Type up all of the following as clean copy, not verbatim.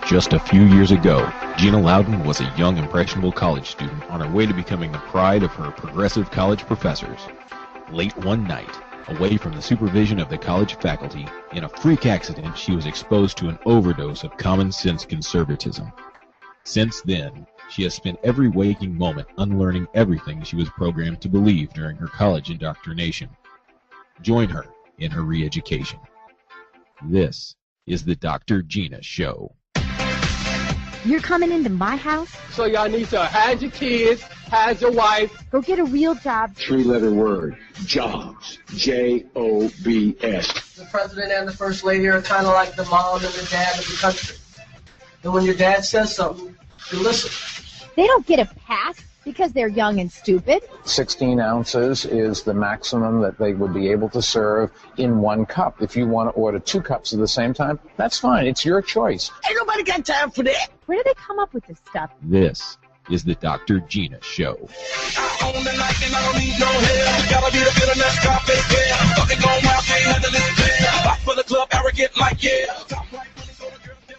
Just a few years ago, Gina Loudon was a young, impressionable college student on her way to becoming the pride of her progressive college professors. Late one night, away from the supervision of the college faculty, in a freak accident, she was exposed to an overdose of common-sense conservatism. Since then, she has spent every waking moment unlearning everything she was programmed to believe during her college indoctrination. Join her in her re-education. This is the Dr. Gina Show. You're coming into my house? So y'all need to hide your kids, hide your wife. Go get a real job. Three-letter word, jobs, J-O-B-S. The president and the first lady are kind of like the mom and the dad of the country. And when your dad says something, you listen. They don't get a pass because they're young and stupid. 16 ounces is the maximum that they would be able to serve in one cup. If you want to order 2 cups at the same time, that's fine. It's your choice. Ain't nobody got time for that. Where do they come up with this stuff? This is the Dr. Gina Show.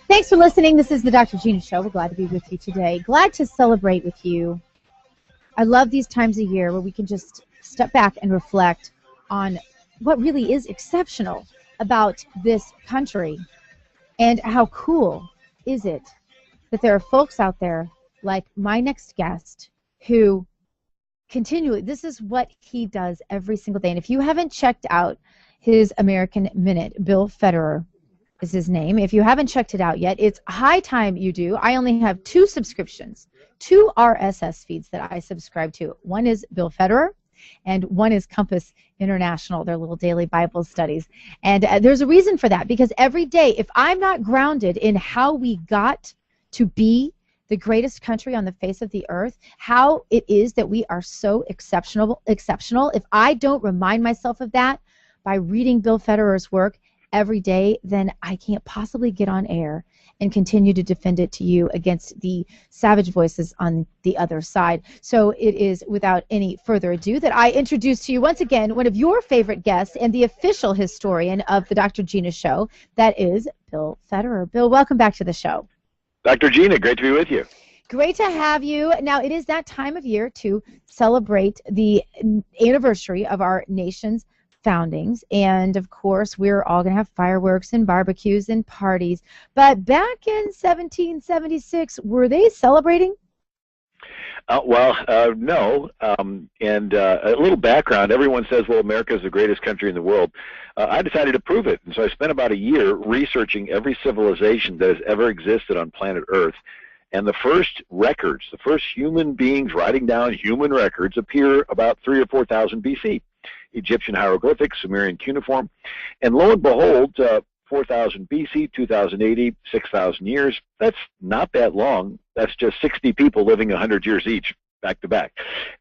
Thanks for listening. This is the Dr. Gina Show. We're glad to be with you today. Glad to celebrate with you. I love these times of year where we can just step back and reflect on what really is exceptional about this country and how cool is it that there are folks out there like my next guest who continually, this is what he does every single day. And if you haven't checked out his American Minute, Bill Federer is his name. If you haven't checked it out yet, it's high time you do. I only have 2 subscriptions, 2 RSS feeds that I subscribe to. One is Bill Federer, and one is Compass International, their little daily Bible studies. And there's a reason for that, because every day, if I'm not grounded in how we got to be the greatest country on the face of the earth, how it is that we are so exceptional, if I don't remind myself of that by reading Bill Federer's work every day, then I can't possibly get on air and continue to defend it to you against the savage voices on the other side. So it is without any further ado that I introduce to you once again one of your favorite guests and the official historian of the Dr. Gina Show, that is Bill Federer. Bill, welcome back to the show. Dr. Gina, great to be with you. Great to have you. Now, it is that time of year to celebrate the anniversary of our nation's foundings, and of course we're all going to have fireworks and barbecues and parties. But back in 1776, were they celebrating? No. And a little background, everyone says, well, America is the greatest country in the world. I decided to prove it, and so I spent about a year researching every civilization that has ever existed on planet Earth. And the first records, the first human beings writing down human records appear about 3,000 or 4,000 BC. Egyptian hieroglyphics, Sumerian cuneiform, and lo and behold, 4,000 BC, 2,080, 6,000 years. That's not that long. That's just 60 people living 100 years each, back to back.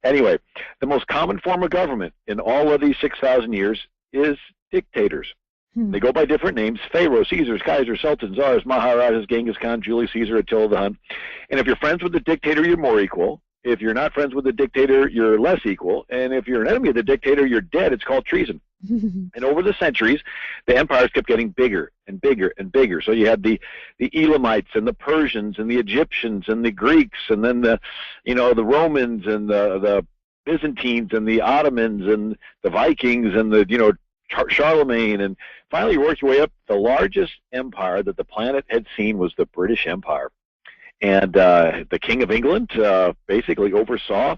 Anyway, the most common form of government in all of these 6,000 years is dictators. They go by different names: Pharaoh, Caesars, Kaisers, Sultans, Tsars, Maharajas, Genghis Khan, Julius Caesar, Attila the Hun. And if you're friends with the dictator, you're more equal. If you're not friends with the dictator, you're less equal. And if you're an enemy of the dictator, you're dead. It's called treason. And over the centuries, the empires kept getting bigger and bigger and bigger. So you had the Elamites and the Persians and the Egyptians and the Greeks, and then the Romans and the Byzantines and the Ottomans and the Vikings and the Charlemagne. And finally, you worked your way up. The largest empire that the planet had seen was the British Empire. And the King of England basically oversaw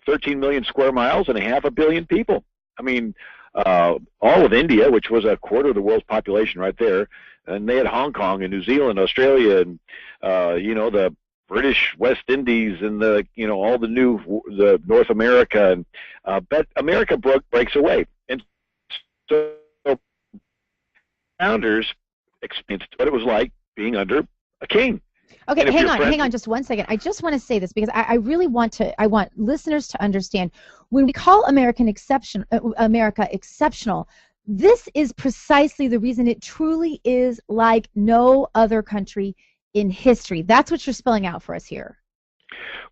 13 million square miles and 500 million people. I mean, all of India, which was a quarter of the world's population right there, and they had Hong Kong and New Zealand, Australia, and the British West Indies, and all the North America, and but America breaks away, and so founders experienced what it was like being under a king. Okay, hang on just one second. I just want to say this because I really want listeners to understand, when we call America exceptional, this is precisely the reason it truly is like no other country in history. That's what you're spelling out for us here.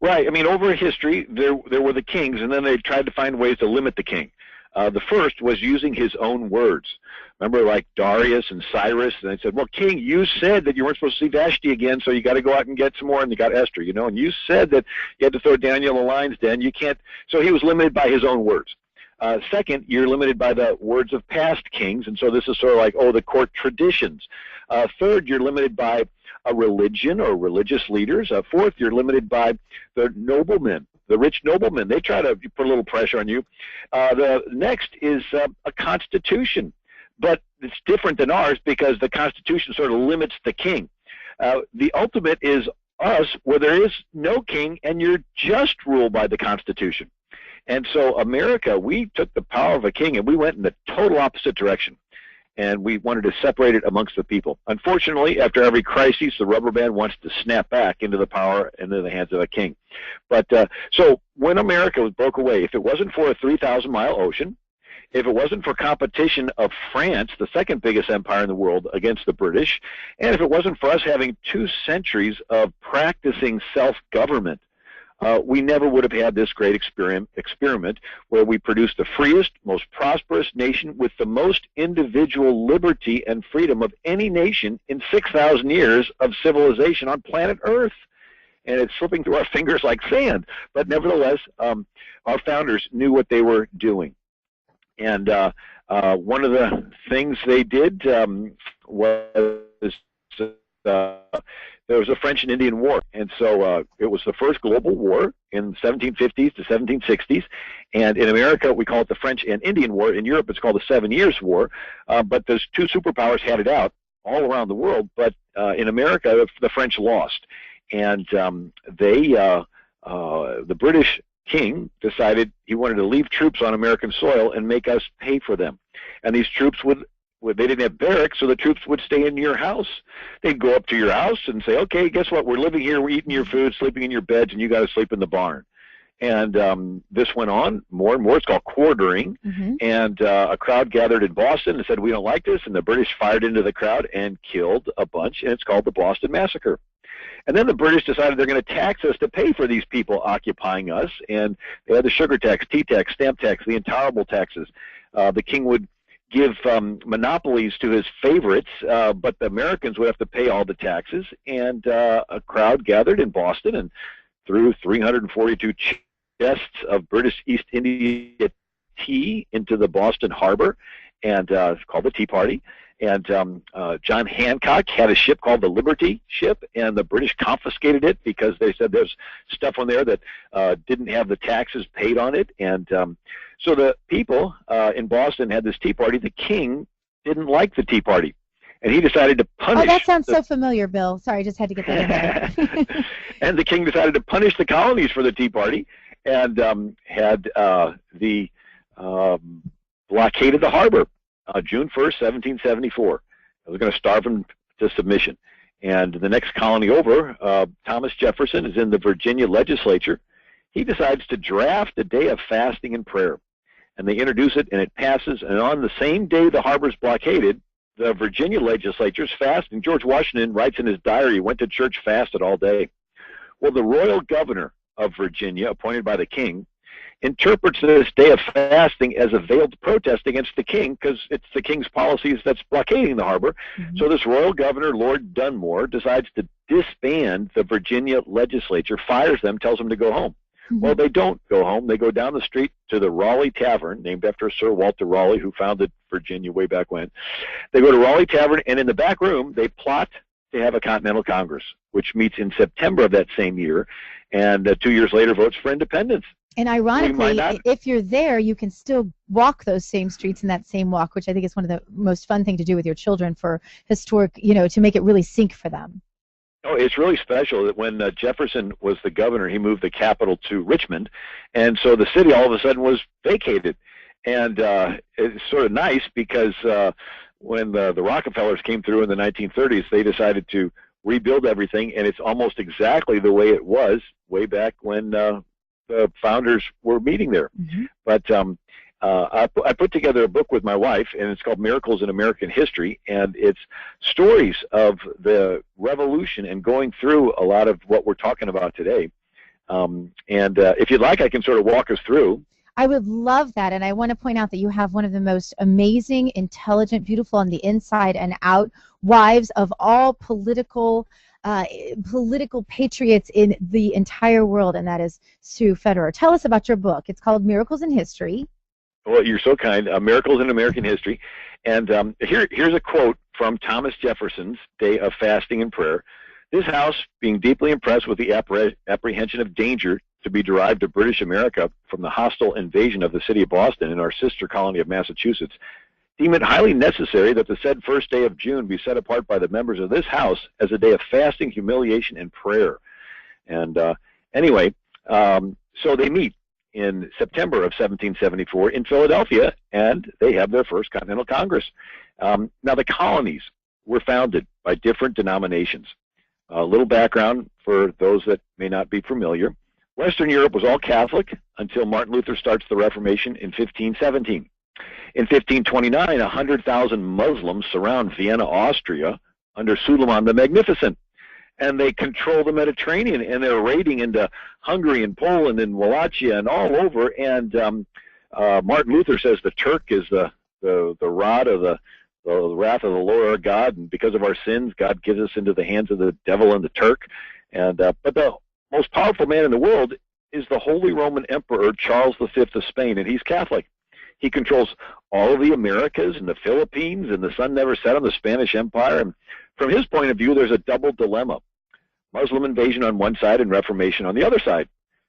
Right. I mean, over history, there were the kings, and then they tried to find ways to limit the king. The first was using his own words. Remember, like Darius and Cyrus, and they said, well, King, you said that you weren't supposed to see Vashti again, so you got to go out and get some more, and you got Esther, you know, and you said that you had to throw Daniel in the lion's den. You can't. So he was limited by his own words. Second, you're limited by the words of past kings, and so this is sort of like, oh, the court traditions. Third, you're limited by a religion or religious leaders. Fourth, you're limited by the noblemen, the rich noblemen. They try to put a little pressure on you. The next is a constitution, but it's different than ours because the Constitution sort of limits the king. The ultimate is us, where there is no king and you're just ruled by the Constitution. And so America, we took the power of a king and we went in the total opposite direction. And we wanted to separate it amongst the people. Unfortunately, after every crisis, the rubber band wants to snap back into the power, into the hands of a king. But so when America broke away, if it wasn't for a 3,000-mile ocean, if it wasn't for competition of France, the second biggest empire in the world, against the British, and if it wasn't for us having 2 centuries of practicing self-government, we never would have had this great experiment where we produced the freest, most prosperous nation with the most individual liberty and freedom of any nation in 6,000 years of civilization on planet Earth. And it's slipping through our fingers like sand. But nevertheless, our founders knew what they were doing. And one of the things they did was there was a French and Indian War, and so it was the first global war in the 1750s to 1760s, and in America we call it the French and Indian War. In Europe it's called the 7 Years' War, but those 2 superpowers had it out all around the world, but in America the French lost, and the British king decided he wanted to leave troops on American soil and make us pay for them, and these troops they didn't have barracks, so the troops would stay in your house. They'd go up to your house and say, okay, guess what? We're living here, we're eating your food, sleeping in your beds, and you got to sleep in the barn. And this went on more and more. It's called quartering. Mm-hmm. And a crowd gathered in Boston and said, we don't like this. And the British fired into the crowd and killed a bunch, and it's called the Boston Massacre. And then the British decided they're going to tax us to pay for these people occupying us. And they had the sugar tax, tea tax, stamp tax, the intolerable taxes. The king would give monopolies to his favorites, but the Americans would have to pay all the taxes. And a crowd gathered in Boston and threw 342 chests of British East India tea into the Boston harbor, and it's called the Tea Party. And John Hancock had a ship called the Liberty ship, and the British confiscated it because they said there's stuff on there that didn't have the taxes paid on it. And so the people in Boston had this Tea Party. The king didn't like the Tea Party, and he decided to punish. Oh, that sounds so familiar, Bill. Sorry, I just had to get that in there. And the king decided to punish the colonies for the Tea Party, and had the blockade of the harbor. June 1st, 1774. I was going to starve them to submission. And the next colony over, Thomas Jefferson is in the Virginia legislature. He decides to draft a day of fasting and prayer. And they introduce it, and it passes. And on the same day the harbor's blockaded, the Virginia legislature's fasting. George Washington writes in his diary, he went to church fasted all day. Well, the royal governor of Virginia, appointed by the king, interprets this day of fasting as a veiled protest against the king because it's the king's policies that's blockading the harbor. Mm-hmm. So this royal governor, Lord Dunmore, decides to disband the Virginia legislature, fires them, tells them to go home. Mm-hmm. Well, they don't go home. They go down the street to the Raleigh Tavern, named after Sir Walter Raleigh, who founded Virginia way back when. They go to Raleigh Tavern, and in the back room, they plot to have a Continental Congress, which meets in September of that same year, and 2 years later votes for independence. And ironically, if you're there, you can still walk those same streets in that same walk, which I think is one of the most fun thing to do with your children for historic, to make it really sink for them. Oh, it's really special that when Jefferson was the governor, he moved the capital to Richmond, and so the city all of a sudden was vacated. And it's sort of nice because when the Rockefellers came through in the 1930s, they decided to rebuild everything, and it's almost exactly the way it was way back when the founders were meeting there. Mm-hmm. But I put together a book with my wife, and it's called Miracles in American History, and it's stories of the revolution and going through a lot of what we're talking about today. And if you'd like, I can sort of walk us through. I would love that, and I want to point out that you have one of the most amazing, intelligent, beautiful on the inside and out wives of all political patriots in the entire world, and that is Sue Federer. Tell us about your book. It's called Miracles in History. Well, you're so kind. Miracles in American History. And here's a quote from Thomas Jefferson's Day of Fasting and Prayer. This House, being deeply impressed with the apprehension of danger to be derived to British America from the hostile invasion of the city of Boston and our sister colony of Massachusetts, deem it highly necessary that the said first day of June be set apart by the members of this House as a day of fasting, humiliation, and prayer. And anyway, so they meet in September of 1774 in Philadelphia, and they have their first Continental Congress. Now, the colonies were founded by different denominations. A little background for those that may not be familiar. Western Europe was all Catholic until Martin Luther starts the Reformation in 1517. In 1529, 100,000 Muslims surround Vienna, Austria, under Suleiman the Magnificent. And they control the Mediterranean, and they're raiding into Hungary and Poland and Wallachia and all over. And Martin Luther says the Turk is the rod of the wrath of the Lord our God, and because of our sins, God gives us into the hands of the devil and the Turk. And but the most powerful man in the world is the Holy Roman Emperor Charles V of Spain, and he's Catholic. He controls all of the Americas and the Philippines, and the sun never set on the Spanish Empire. And from his point of view, there's a double dilemma. Muslim invasion on one side and Reformation on the other side.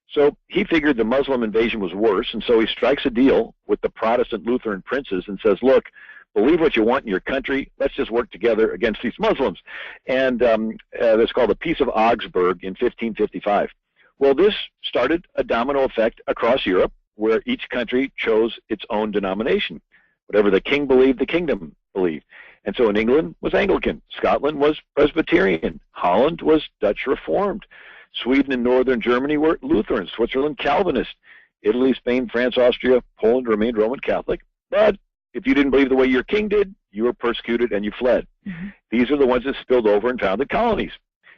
So he figured the Muslim invasion was worse, and so he strikes a deal with the Protestant Lutheran princes and says, look, believe what you want in your country, let's just work together against these Muslims. And that's called the Peace of Augsburg in 1555. Well, this started a domino effect across Europe, where each country chose its own denomination. Whatever the king believed, the kingdom believed. And so in England was Anglican, Scotland was Presbyterian, Holland was Dutch Reformed, Sweden and northern Germany were Lutheran, Switzerland Calvinist, Italy, Spain, France, Austria, Poland remained Roman Catholic. But if you didn't believe the way your king did, you were persecuted and you fled. Mm-hmm. These are the ones that spilled over and founded colonies.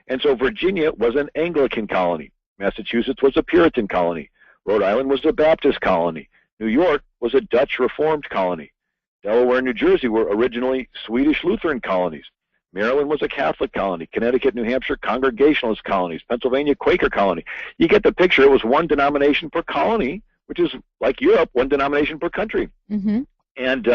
And so Virginia was an Anglican colony. Massachusetts was a Puritan colony. Rhode Island was a Baptist colony. New York was a Dutch Reformed colony. Delaware and New Jersey were originally Swedish Lutheran colonies. Maryland was a Catholic colony. Connecticut, New Hampshire, Congregationalist colonies. Pennsylvania, Quaker colony. You get the picture. It was one denomination per colony, which is like Europe, one denomination per country. Mm-hmm. And,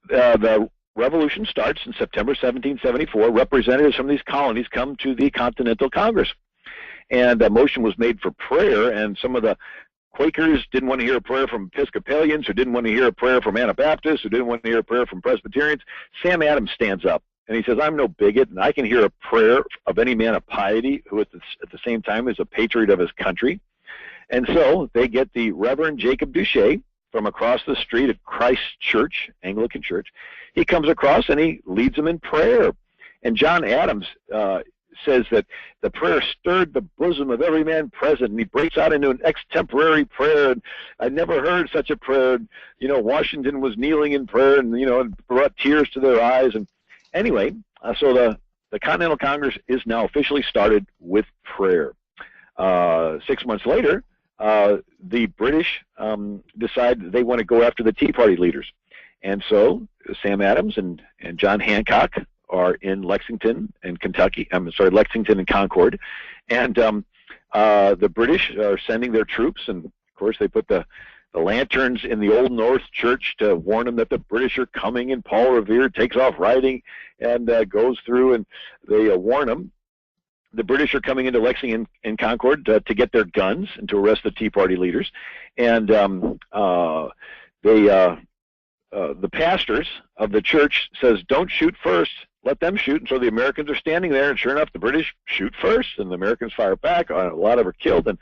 the revolution starts in September 1774. Representatives from these colonies come to the Continental Congress. And a motion was made for prayer, and some of the Quakers didn't want to hear a prayer from Episcopalians, who didn't want to hear a prayer from Anabaptists, who didn't want to hear a prayer from Presbyterians. Sam Adams stands up, and he says, I'm no bigot, and I can hear a prayer of any man of piety who at the same time is a patriot of his country. And so they get the Reverend Jacob Duché from across the street at Christ Church, Anglican Church. He comes across, and he leads them in prayer. And John Adams says that the prayer stirred the bosom of every man present, and he breaks out into an extemporary prayer. And I never heard such a prayer. You know, Washington was kneeling in prayer, and, you know, it brought tears to their eyes. And anyway, so the Continental Congress is now officially started with prayer. 6 months later, the British decide they want to go after the Tea Party leaders. And so Sam Adams and John Hancock are in Lexington and Lexington and Concord, and the British are sending their troops, and of course they put the lanterns in the Old North Church to warn them that the British are coming, and Paul Revere takes off riding and goes through, and they warn them. The British are coming into Lexington and Concord to get their guns and to arrest the Tea Party leaders, and the pastors of the church says, don't shoot first, let them shoot. And so the Americans are standing there, and sure enough, the British shoot first, and the Americans fire back. A lot of them are killed, and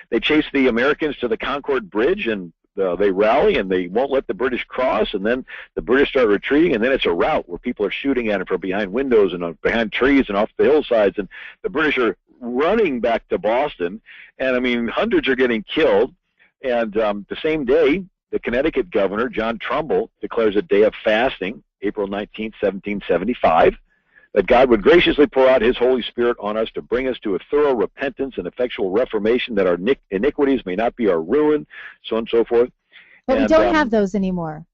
they chase the Americans to the Concord Bridge, and they rally, and they won't let the British cross, and then the British start retreating, and then it's a rout where people are shooting at them from behind windows and behind trees and off the hillsides, and the British are running back to Boston, and I mean, hundreds are getting killed. And the same day, the Connecticut governor, John Trumbull, declares a day of fasting, April 19, 1775. that God would graciously pour out his Holy Spirit on us to bring us to a thorough repentance and effectual reformation, that our iniquities may not be our ruin, so on and so forth. But we don't have those anymore.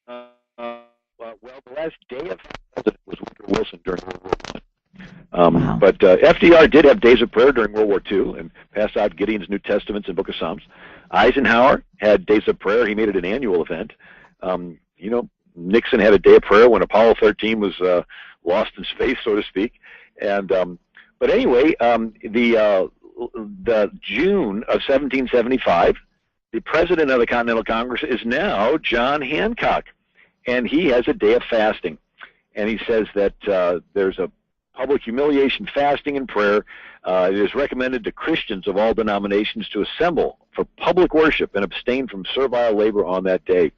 Well, the last day of president was Woodrow Wilson during World War I. Wow. But FDR did have days of prayer during World War II and passed out Gideon's New Testaments and Book of Psalms. Eisenhower had days of prayer. He made it an annual event. Nixon had a day of prayer when Apollo 13 was lost in space, so to speak. And but anyway, the June of 1775, the president of the Continental Congress is now John Hancock, and he has a day of fasting. And he says that there's a public humiliation fasting and prayer. It is recommended to Christians of all denominations to assemble for public worship and abstain from servile labor on that day.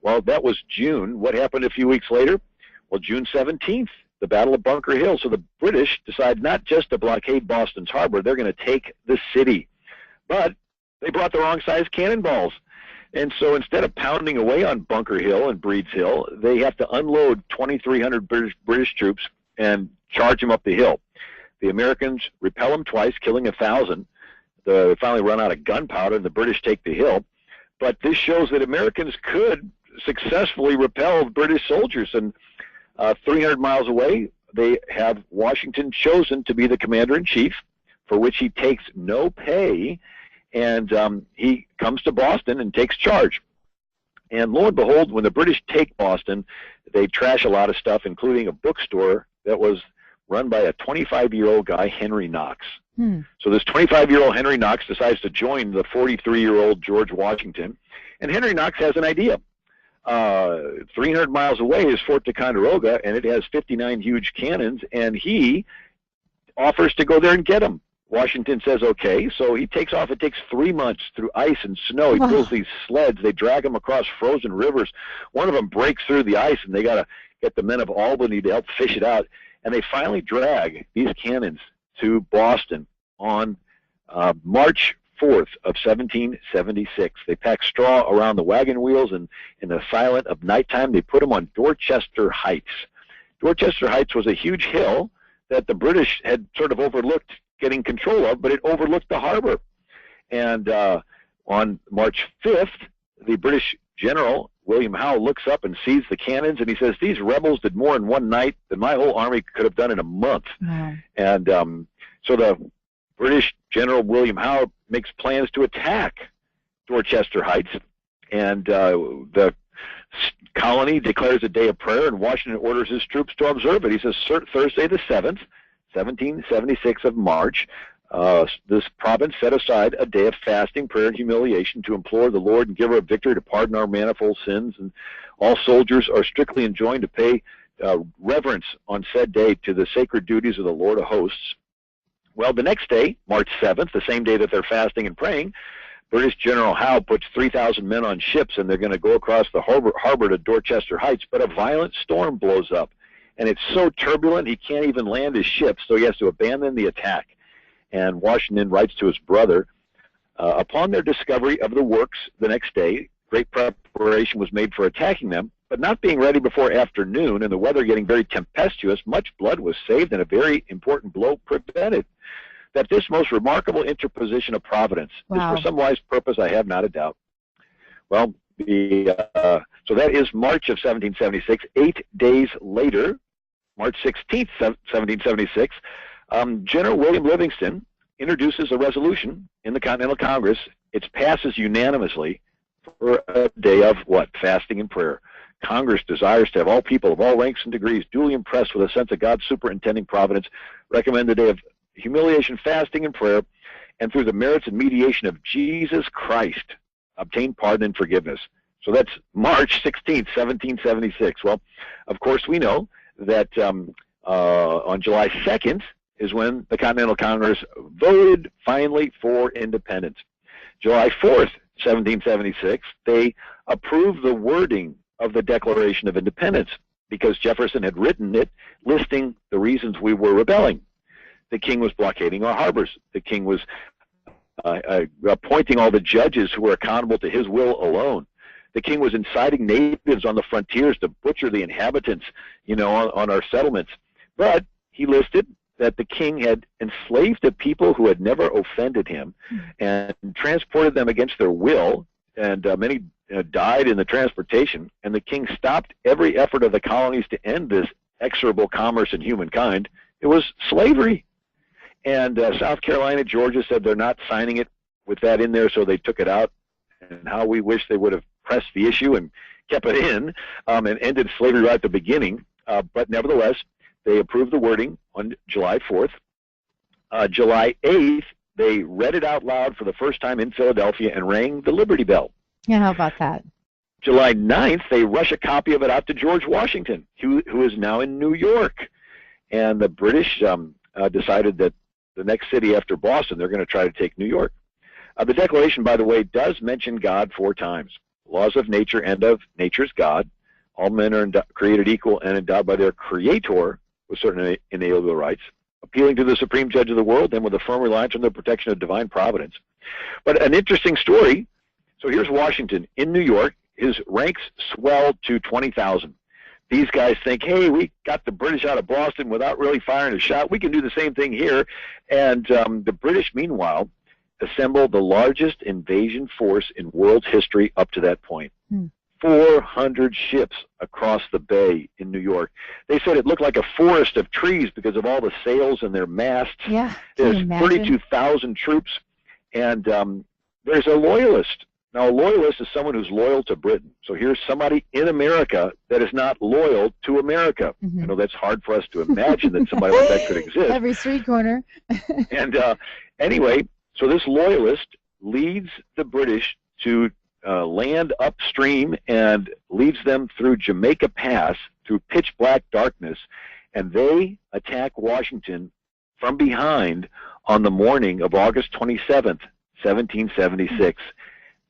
Well, that was June. What happened a few weeks later? Well, June 17th, the Battle of Bunker Hill. So the British decide not just to blockade Boston's harbor, they're going to take the city. But they brought the wrong size cannonballs. And so instead of pounding away on Bunker Hill and Breed's Hill, they have to unload 2,300 British troops and charge them up the hill. The Americans repel them twice, killing 1,000. They finally run out of gunpowder, and the British take the hill. But this shows that Americans could successfully repel British soldiers. And 300 miles away, they have Washington chosen to be the commander-in-chief, for which he takes no pay. And he comes to Boston and takes charge. And lo and behold, when the British take Boston, they trash a lot of stuff, including a bookstore that was run by a 25-year-old guy, Henry Knox. So this 25-year-old Henry Knox decides to join the 43-year-old George Washington. And Henry Knox has an idea. 300 miles away is Fort Ticonderoga, and it has 59 huge cannons, and he offers to go there and get them. Washington says okay, so he takes off. It takes 3 months through ice and snow. He builds these sleds. They drag them across frozen rivers. One of them breaks through the ice, and they got to get the men of Albany to help fish it out. And they finally drag these cannons to Boston on March 4th of 1776. They pack straw around the wagon wheels, and in the silence of nighttime, they put them on Dorchester Heights. Dorchester Heights was a huge hill that the British had sort of overlooked getting control of, but it overlooked the harbor. And on March 5th, the British general, William Howe, looks up and sees the cannons, and he says, these rebels did more in one night than my whole army could have done in a month. And so the British general, William Howe, makes plans to attack Dorchester Heights, and the colony declares a day of prayer, and Washington orders his troops to observe it. He says, Thursday the 7th, 1776 of March, this province set aside a day of fasting, prayer, and humiliation to implore the Lord and giver of victory to pardon our manifold sins, and all soldiers are strictly enjoined to pay reverence on said day to the sacred duties of the Lord of hosts. Well, the next day, March 7th, the same day that they're fasting and praying, British General Howe puts 3,000 men on ships, and they're going to go across the harbor to Dorchester Heights, but a violent storm blows up. And it's so turbulent he can't even land his ship, so he has to abandon the attack. And Washington writes to his brother, upon their discovery of the works the next day, great preparation was made for attacking them, but not being ready before afternoon and the weather getting very tempestuous, much blood was saved and a very important blow prevented. That this most remarkable interposition of Providence is for some wise purpose, I have not a doubt. Well, so that is March of 1776. 8 days later, March 16th, 1776, General William Livingston introduces a resolution in the Continental Congress. It passes unanimously for a day of what? Fasting and prayer. Congress desires to have all people of all ranks and degrees duly impressed with a sense of God's superintending providence, recommend the day of humiliation, fasting, and prayer, and through the merits and mediation of Jesus Christ, obtain pardon and forgiveness. So that's March 16th, 1776. Well, of course, we know that on July 2nd is when the Continental Congress voted finally for independence. July 4th, 1776, they approved the wording of the Declaration of Independence because Jefferson had written it listing the reasons we were rebelling. The king was blockading our harbors. The king was appointing all the judges who were accountable to his will alone. the king was inciting natives on the frontiers to butcher the inhabitants, on our settlements. But he listed that the king had enslaved the people who had never offended him and transported them against their will, and many died in the transportation, and the king stopped every effort of the colonies to end this execrable commerce in humankind. It was slavery. And South Carolina, Georgia said they're not signing it with that in there, so they took it out. And how we wish they would have pressed the issue and kept it in and ended slavery right at the beginning. But nevertheless, they approved the wording on July 4th. July 8th, they read it out loud for the first time in Philadelphia and rang the Liberty Bell. Yeah, how about that? July 9th, they rush a copy of it out to George Washington, who is now in New York. And the British decided that the next city after Boston, they're going to try to take New York. The Declaration, by the way, does mention God 4 times. Laws of nature and of nature's God. All men are created equal and endowed by their Creator with certain inalienable rights, appealing to the supreme judge of the world and with a firm reliance on the protection of divine providence. But an interesting story, so here's Washington in New York. His ranks swell to 20,000. These guys think, hey, we got the British out of Boston without really firing a shot. We can do the same thing here. And the British, meanwhile, assembled the largest invasion force in world history up to that point. 400 ships across the bay in New York. They said it looked like a forest of trees because of all the sails and their masts. Yeah, there's 32,000 troops, and there's a loyalist. Now, a loyalist is someone who's loyal to Britain. So here's somebody in America that is not loyal to America. I know that's hard for us to imagine that somebody like that could exist. Every street corner. And anyway, so this loyalist leads the British to land upstream and leads them through Jamaica Pass through pitch black darkness, and they attack Washington from behind on the morning of August 27th, 1776.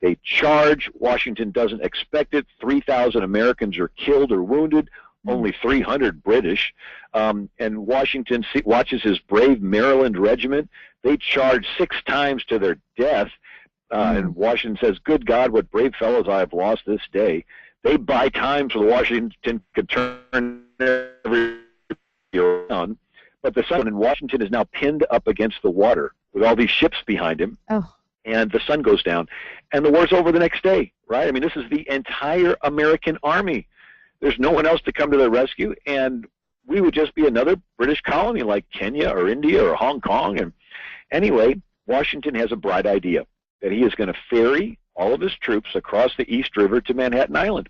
They charge. Washington doesn't expect it. 3,000 Americans are killed or wounded, only 300 British. And Washington watches his brave Maryland regiment. They charge 6 times to their death. And Washington says, good God, what brave fellows I have lost this day. They buy time so Washington could turn every around. But the sun in Washington is now pinned up against the water with all these ships behind him. And the sun goes down. And the war's over the next day, right? I mean, this is the entire American army. There's no one else to come to their rescue. And we would just be another British colony like Kenya or India or Hong Kong. And anyway, Washington has a bright idea that he is going to ferry all of his troops across the East River to Manhattan Island.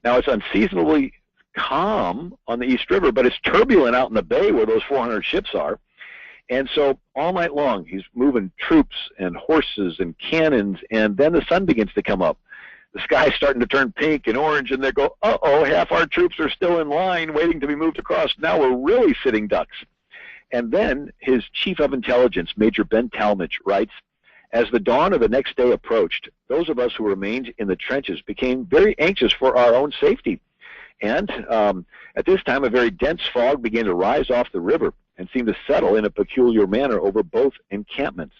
Now, it's unseasonably calm on the East River, but it's turbulent out in the bay where those 400 ships are. And so all night long, he's moving troops and horses and cannons, and then the sun begins to come up. The sky's starting to turn pink and orange, and they go, uh-oh, half our troops are still in line waiting to be moved across. Now we're really sitting ducks. And then his chief of intelligence, Major Ben Talmadge, writes, as the dawn of the next day approached, those of us who remained in the trenches became very anxious for our own safety. And at this time, a very dense fog began to rise off the river and seemed to settle in a peculiar manner over both encampments.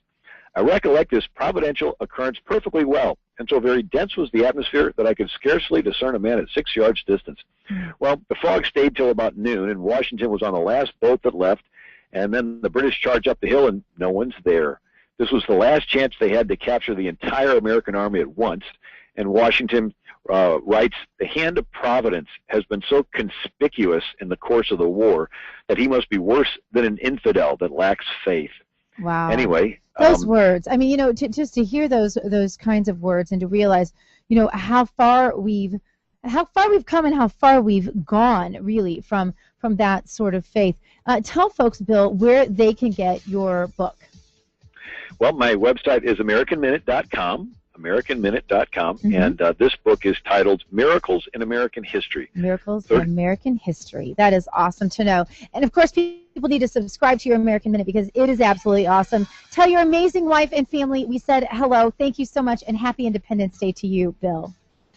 I recollect this providential occurrence perfectly well, and so very dense was the atmosphere that I could scarcely discern a man at 6 yards distance. Well, the fog stayed till about noon, and Washington was on the last boat that left, and then the British charge up the hill, and no one's there. This was the last chance they had to capture the entire American army at once, and Washington writes, the hand of Providence has been so conspicuous in the course of the war that he must be worse than an infidel that lacks faith. Wow. Anyway. Those words, I mean, just to hear those kinds of words and to realize, how far we've come and how far we've gone, really, from that sort of faith. Tell folks, Bill, where they can get your book. Well, my website is AmericanMinute.com. AmericanMinute.com, and this book is titled Miracles in American History. Miracles in American History. That is awesome to know. And, of course, people need to subscribe to your American Minute because it is absolutely awesome. Tell your amazing wife and family we said hello. Thank you so much, and happy Independence Day to you, Bill.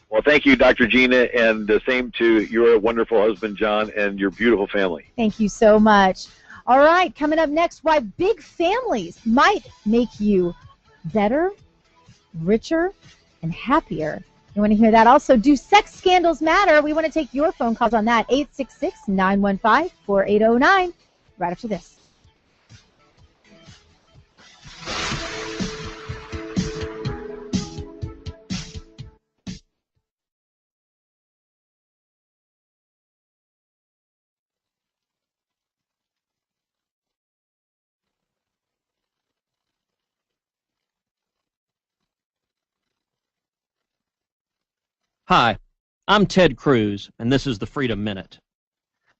Well, thank you, Dr. Gina, and the same to your wonderful husband, John, and your beautiful family. Thank you so much. All right, coming up next, why big families might make you better, richer, and happier You want to hear that? Also, do sex scandals matter? We want to take your phone calls on that. 866-915-4809. Right after this. Hi, I'm Ted Cruz, and this is the Freedom Minute.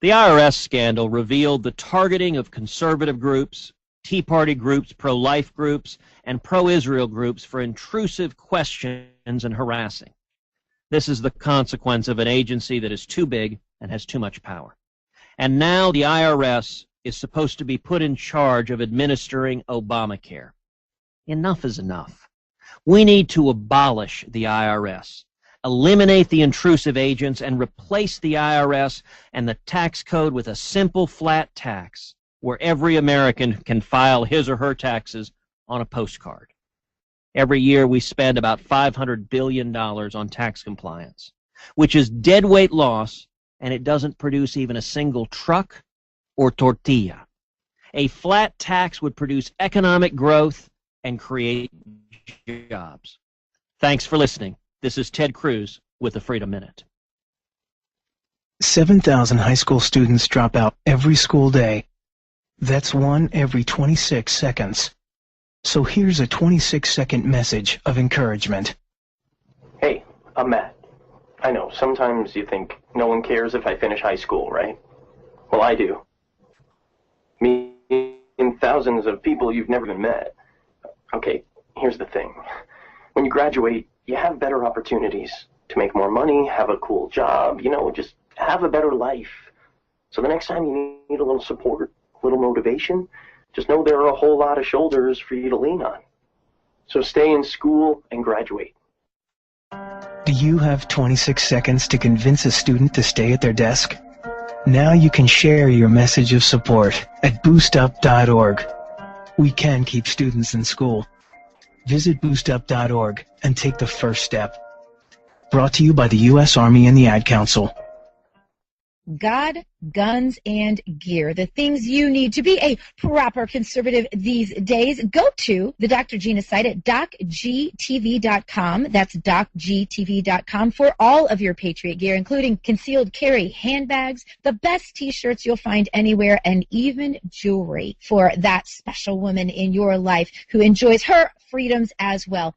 The IRS scandal revealed the targeting of conservative groups, Tea Party groups, pro-life groups, and pro-Israel groups for intrusive questions and harassing. This is the consequence of an agency that is too big and has too much power. And now the IRS is supposed to be put in charge of administering Obamacare. Enough is enough. We need to abolish the IRS. Eliminate the intrusive agents and replace the IRS and the tax code with a simple flat tax where every American can file his or her taxes on a postcard. Every year we spend about $500 billion on tax compliance, which is deadweight loss, and it doesn't produce even a single truck or tortilla. A flat tax would produce economic growth and create jobs. Thanks for listening. This is Ted Cruz with the Freedom Minute. 7,000 high school students drop out every school day. That's one every 26 seconds. So here's a 26-second message of encouragement. Hey, I'm Matt. I know, sometimes you think no one cares if I finish high school, right? Well, I do. Me and thousands of people you've never even met. Okay, here's the thing. When you graduate, you have better opportunities to make more money, have a cool job, just have a better life. So the next time you need a little support, a little motivation, just know there are a whole lot of shoulders for you to lean on. So stay in school and graduate. Do you have 26 seconds to convince a student to stay at their desk? Now you can share your message of support at boostup.org. We can keep students in school. Visit boostup.org and take the first step. Brought to you by the U.S. Army and the Ad Council. God, guns, and gear. The things you need to be a proper conservative these days. Go to the Dr. Gina site at docgtv.com. That's docgtv.com for all of your Patriot gear, including concealed carry handbags, the best T-shirts you'll find anywhere, and even jewelry for that special woman in your life who enjoys her freedoms as well.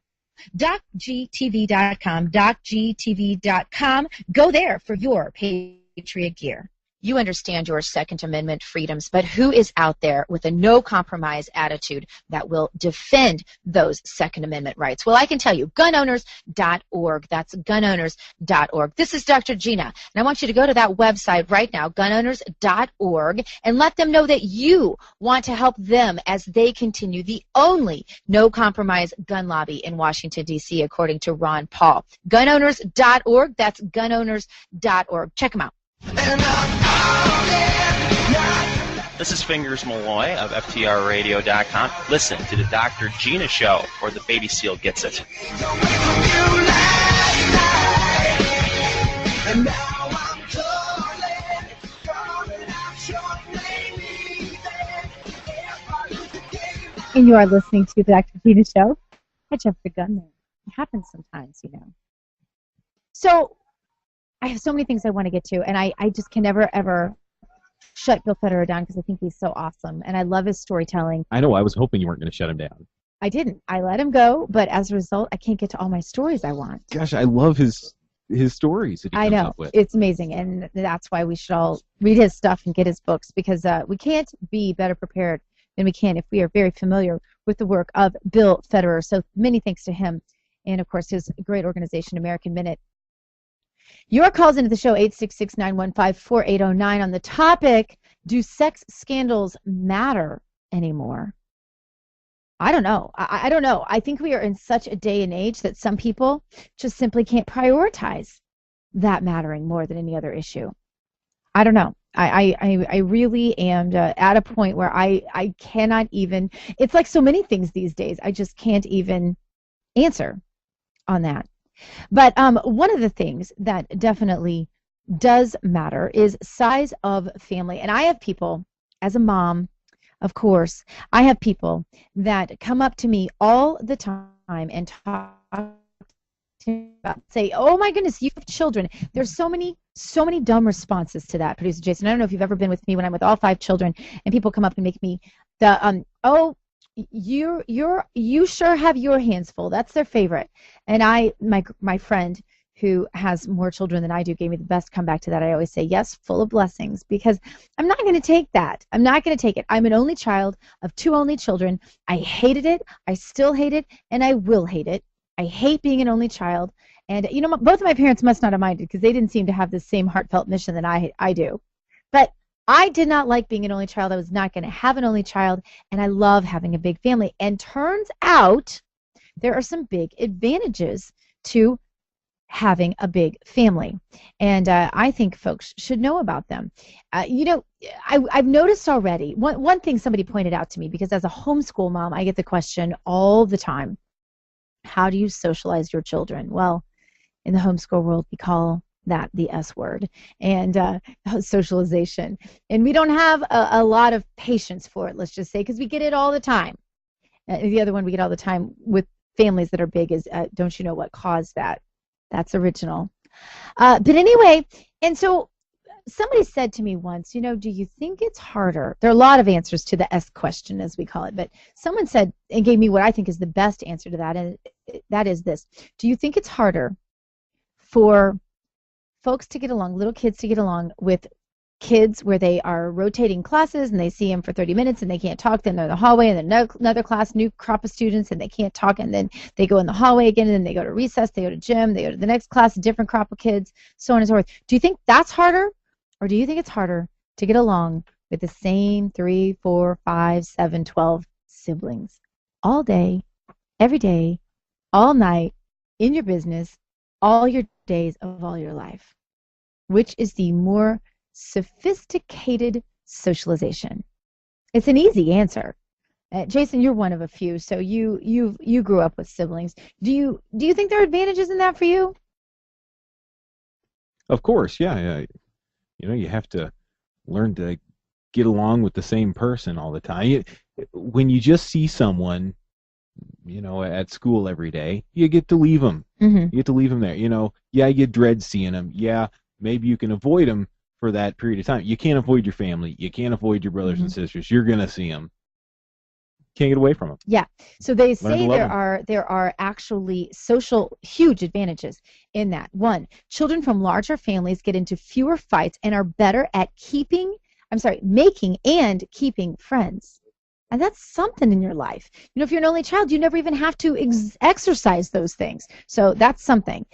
docgtv.com, docgtv.com. Go there for your Patriot gear. You understand your Second Amendment freedoms, but who is out there with a no-compromise attitude that will defend those Second Amendment rights? Well, I can tell you, gunowners.org. That's gunowners.org. This is Dr. Gina, and I want you to go to that website right now, gunowners.org, and let them know that you want to help them as they continue the only no-compromise gun lobby in Washington, D.C., according to Ron Paul. Gunowners.org. That's gunowners.org. Check them out. This is Fingers Malloy of FTRradio.com. Listen to the Dr. Gina Show, or the baby seal gets it. And you are listening to the Dr. Gina Show. I jumped the gun there. It happens sometimes, So I have so many things I want to get to, and I just can never, ever shut Bill Federer down because I think he's so awesome, and I love his storytelling. I know. I was hoping you weren't going to shut him down. I didn't. I let him go, but as a result, I can't get to all my stories I want. Gosh, I love his stories that he comes up with. It's amazing, and that's why we should all read his stuff and get his books, because we can't be better prepared than we can if we are very familiar with the work of Bill Federer. So many thanks to him, and of course his great organization, American Minute. Your calls into the show, 866-915-4809, on the topic, do sex scandals matter anymore? I don't know. I don't know. I think we are in such a day and age that some people just simply can't prioritize that mattering more than any other issue. I don't know. I really am at a point where I cannot even, it's like so many things these days, I just can't even answer on that. But one of the things that definitely does matter is size of family. And I have people, as a mom, of course, I have people that come up to me all the time and talk to me about, say, oh my goodness, you have children. There's so many dumb responses to that, Producer Jason. I don't know if you've ever been with me when I'm with all 5 children and people come up and make me the you sure have your hands full. That's their favorite. And my friend who has more children than I do gave me the best comeback to that. I always say, yes, full of blessings, because I'm not going to take that. I'm not going to take it. I'm an only child of 2 only children. I hated it. I still hate it, and I will hate it. I hate being an only child. And, you know, both of my parents must not have minded because they didn't seem to have the same heartfelt mission that I do. But I did not like being an only child. I was not going to have an only child, and I love having a big family. And turns out there are some big advantages to having a big family, and I think folks should know about them. You know, I've noticed already, one thing somebody pointed out to me, because as a homeschool mom, I get the question all the time, how do you socialize your children? Well, in the homeschool world, we call that the S word, and socialization. And we don't have a lot of patience for it, let's just say, because we get it all the time. The other one we get all the time with families that are big is, don't you know what caused that? That's original. But anyway, and so somebody said to me once, you know, do you think it's harder? There are a lot of answers to the S question, as we call it, but someone said and gave me what I think is the best answer to that, and that is this. Do you think it's harder for folks to get along, little kids to get along with kids where they are rotating classes and they see them for 30 minutes and they can't talk, then they're in the hallway, and then another class, new crop of students, and they can't talk, and then they go in the hallway again, and then they go to recess, they go to gym, they go to the next class, a different crop of kids, so on and so forth. Do you think that's harder, or do you think it's harder to get along with the same 3, 4, 5, 7, 12 siblings all day, every day, all night, in your business, all your days of all your life? Which is the more sophisticated socialization? It's an easy answer. Jason, you're one of a few, so you grew up with siblings. Do you think there are advantages in that for you? Of course, yeah. You know, you have to learn to get along with the same person all the time. When you just see someone, you know, at school every day, you get to leave them. Mm-hmm. You get to leave them there. You know, yeah, you dread seeing them. Yeah, maybe you can avoid them for that period of time. You can't avoid your family. You can't avoid your brothers and sisters. You're going to see them. Can't get away from them. Yeah. So they say there are actually huge advantages in that. 1, children from larger families get into fewer fights and are better at making and keeping friends. And that's something in your life. You know, if you're an only child, you never even have to exercise those things. So that's something.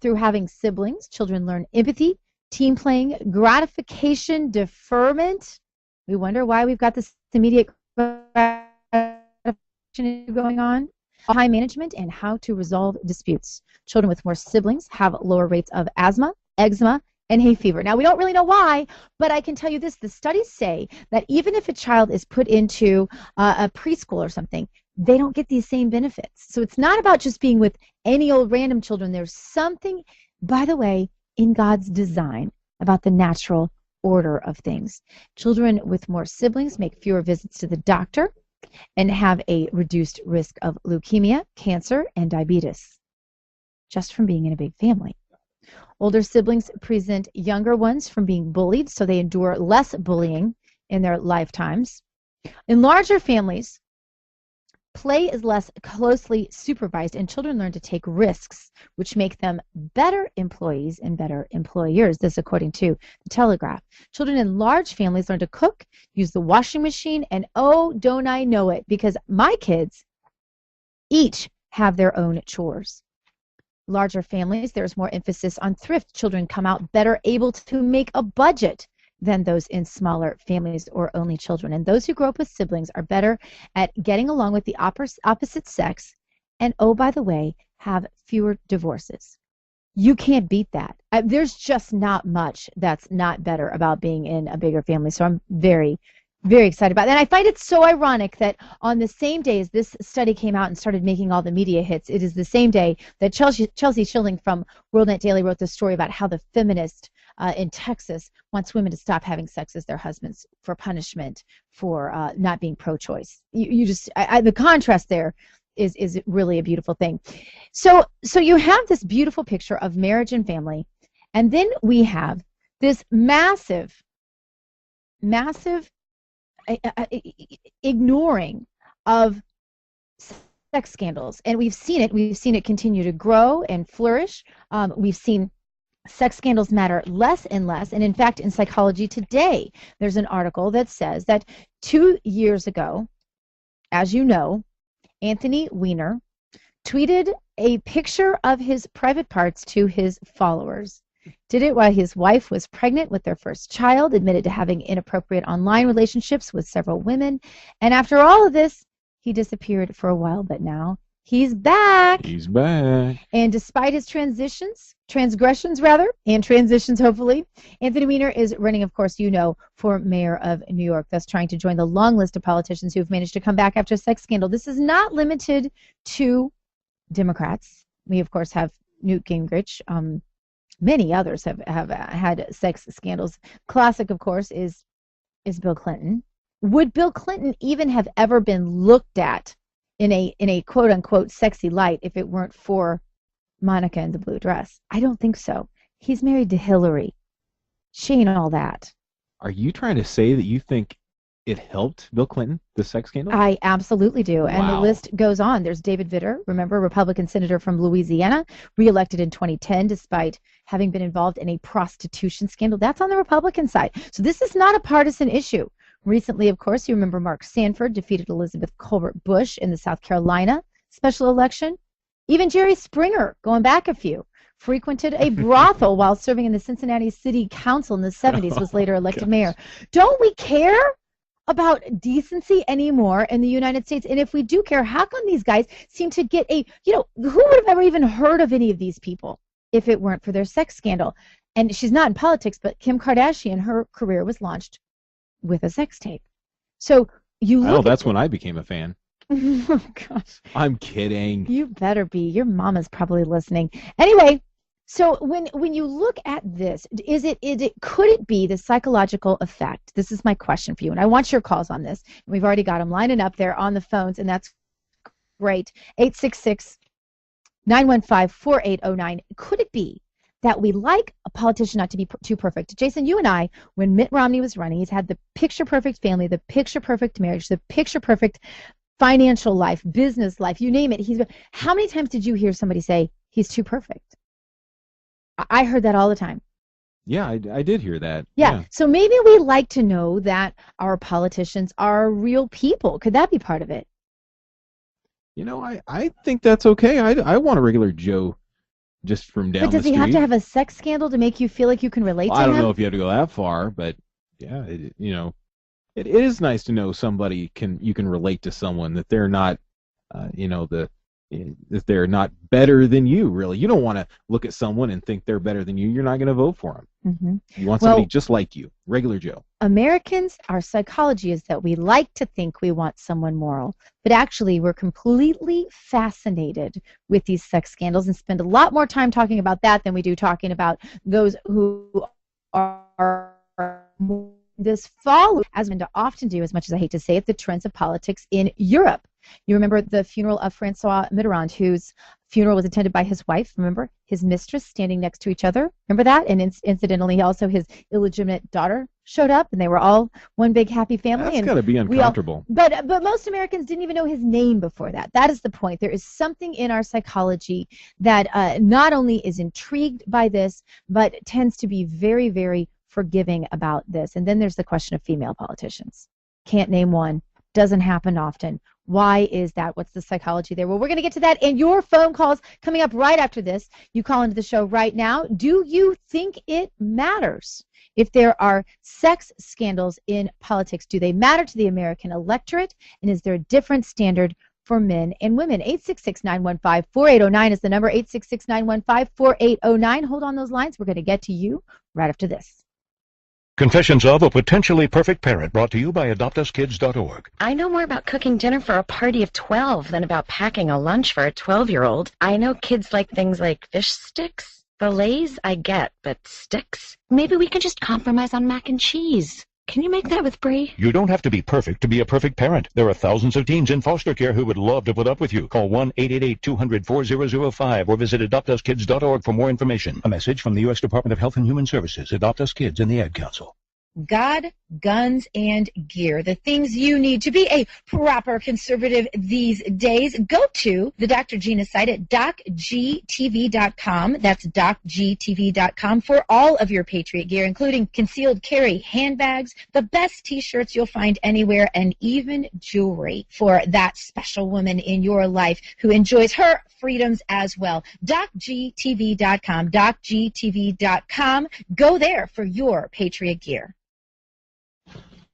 Through having siblings, children learn empathy, team playing, gratification, deferment. We wonder why we've got this immediate gratification going on. Time management and how to resolve disputes. Children with more siblings have lower rates of asthma, eczema, and hay fever. Now, we don't really know why, but I can tell you this. The studies say that even if a child is put into a preschool or something, they don't get these same benefits. So it's not about just being with any old random children. There's something, by the way, in God's design about the natural order of things. Children with more siblings make fewer visits to the doctor and have a reduced risk of leukemia, cancer, and diabetes, just from being in a big family. Older siblings present younger ones from being bullied, so they endure less bullying in their lifetimes. In larger families, play is less closely supervised, and children learn to take risks, which make them better employees and better employers. This according to the Telegraph. Children in large families learn to cook, use the washing machine, and oh, don't I know it, because my kids each have their own chores. Larger families, there's more emphasis on thrift. Children come out better able to make a budget than those in smaller families or only children. And those who grow up with siblings are better at getting along with the opposite sex, and oh, by the way, have fewer divorces. You can't beat that. There's just not much that's not better about being in a bigger family. So I'm very, Very excited about that. And I find it so ironic that on the same day as this study came out and started making all the media hits, it is the same day that Chelsea Schilling from WorldNet Daily wrote the story about how the feminist in Texas wants women to stop having sex as their husbands for punishment for not being pro-choice. The contrast there is really a beautiful thing. So you have this beautiful picture of marriage and family, and then we have this massive ignoring of sex scandals, and we've seen it continue to grow and flourish. We've seen sex scandals matter less and less, and in fact in Psychology Today there's an article that says that 2 years ago, as you know, Anthony Weiner tweeted a picture of his private parts to his followers. Did it while his wife was pregnant with their first child, admitted to having inappropriate online relationships with several women, and after all of this, he disappeared for a while, but now he's back. He's back. And despite his transgressions hopefully, Anthony Weiner is running, of course, for mayor of New York, thus trying to join the long list of politicians who have managed to come back after a sex scandal. This is not limited to Democrats. We, of course, have Newt Gingrich. Many others have had sex scandals. Classic, of course, is Bill Clinton. Would Bill Clinton even have ever been looked at in a quote unquote sexy light if it weren't for Monica in the blue dress? I don't think so. He's married to Hillary. She ain't all that. Are you trying to say that you think it helped Bill Clinton, the sex scandal? I absolutely do. Wow. And the list goes on. There's David Vitter, remember, Republican senator from Louisiana, reelected in 2010 despite having been involved in a prostitution scandal. That's on the Republican side. So this is not a partisan issue. Recently, of course, you remember Mark Sanford defeated Elizabeth Colbert Bush in the South Carolina special election. Even Jerry Springer, going back a few, frequented a brothel while serving in the Cincinnati City Council in the 70s, was later elected mayor. Don't we care about decency anymore in the United States? And if we do care, how come these guys seem to get who would have ever even heard of any of these people if it weren't for their sex scandal? And she's not in politics, but Kim Kardashian, her career was launched with a sex tape. So you look that's when I became a fan. Oh, gosh. I'm kidding. You better be. Your mama's probably listening. Anyway, so when you look at this, could it be the psychological effect? This is my question for you, and I want your calls on this. We've already got them lining up there on the phones, and that's great. 866-915-4809. Could it be that we like a politician not to be too perfect? Jason, you and I, when Mitt Romney was running, he's had the picture-perfect family, the picture-perfect marriage, the picture-perfect financial life, business life, you name it. How many times did you hear somebody say, he's too perfect? I heard that all the time. Yeah, I did hear that. Yeah, so maybe we like to know that our politicians are real people. Could that be part of it? I think that's okay. I want a regular Joe just from down the street. But does he have to have a sex scandal to make you feel like you can relate to him? I don't know if you have to go that far, but yeah, it is nice to know somebody you can relate to someone, that they're not, that they're not better than you, really. You don't want to look at someone and think they're better than you. You're not going to vote for them. Mm-hmm. You want somebody just like you, regular Joe. Americans, our psychology is that we like to think we want someone moral, but actually we're completely fascinated with these sex scandals and spend a lot more time talking about that than we do talking about those who are this follow, as men often do, as much as I hate to say it, the trends of politics in Europe. You remember the funeral of Francois Mitterrand, whose funeral was attended by his wife, remember? His mistress standing next to each other. Remember that? And incidentally, also his illegitimate daughter showed up, and they were all one big happy family. That's got to be uncomfortable. But most Americans didn't even know his name before that. That is the point. There is something in our psychology that not only is intrigued by this, but tends to be very, very forgiving about this. And then there's the question of female politicians. Can't name one. Doesn't happen often. Why is that? What's the psychology there? Well, we're going to get to that and your phone calls coming up right after this. You call into the show right now. Do you think it matters if there are sex scandals in politics? Do they matter to the American electorate? And is there a different standard for men and women? 866-915-4809 is the number. 866-915-4809. Hold on those lines. We're going to get to you right after this. Confessions of a Potentially Perfect Parent, brought to you by AdoptUsKids.org. I know more about cooking dinner for a party of 12 than about packing a lunch for a 12-year-old. I know kids like things like fish sticks. Fillets, I get, but sticks? Maybe we can just compromise on mac and cheese. Can you make that with Brie? You don't have to be perfect to be a perfect parent. There are thousands of teens in foster care who would love to put up with you. Call 1-888-200-4005 or visit AdoptUsKids.org for more information. A message from the U.S. Department of Health and Human Services, Adopt Us Kids, and the Ad Council. God, guns, and gear. The things you need to be a proper conservative these days. Go to the Dr. Gina site at docgtv.com. That's docgtv.com for all of your Patriot gear, including concealed carry handbags, the best T-shirts you'll find anywhere, and even jewelry for that special woman in your life who enjoys her freedoms as well. docgtv.com, docgtv.com. Go there for your Patriot gear.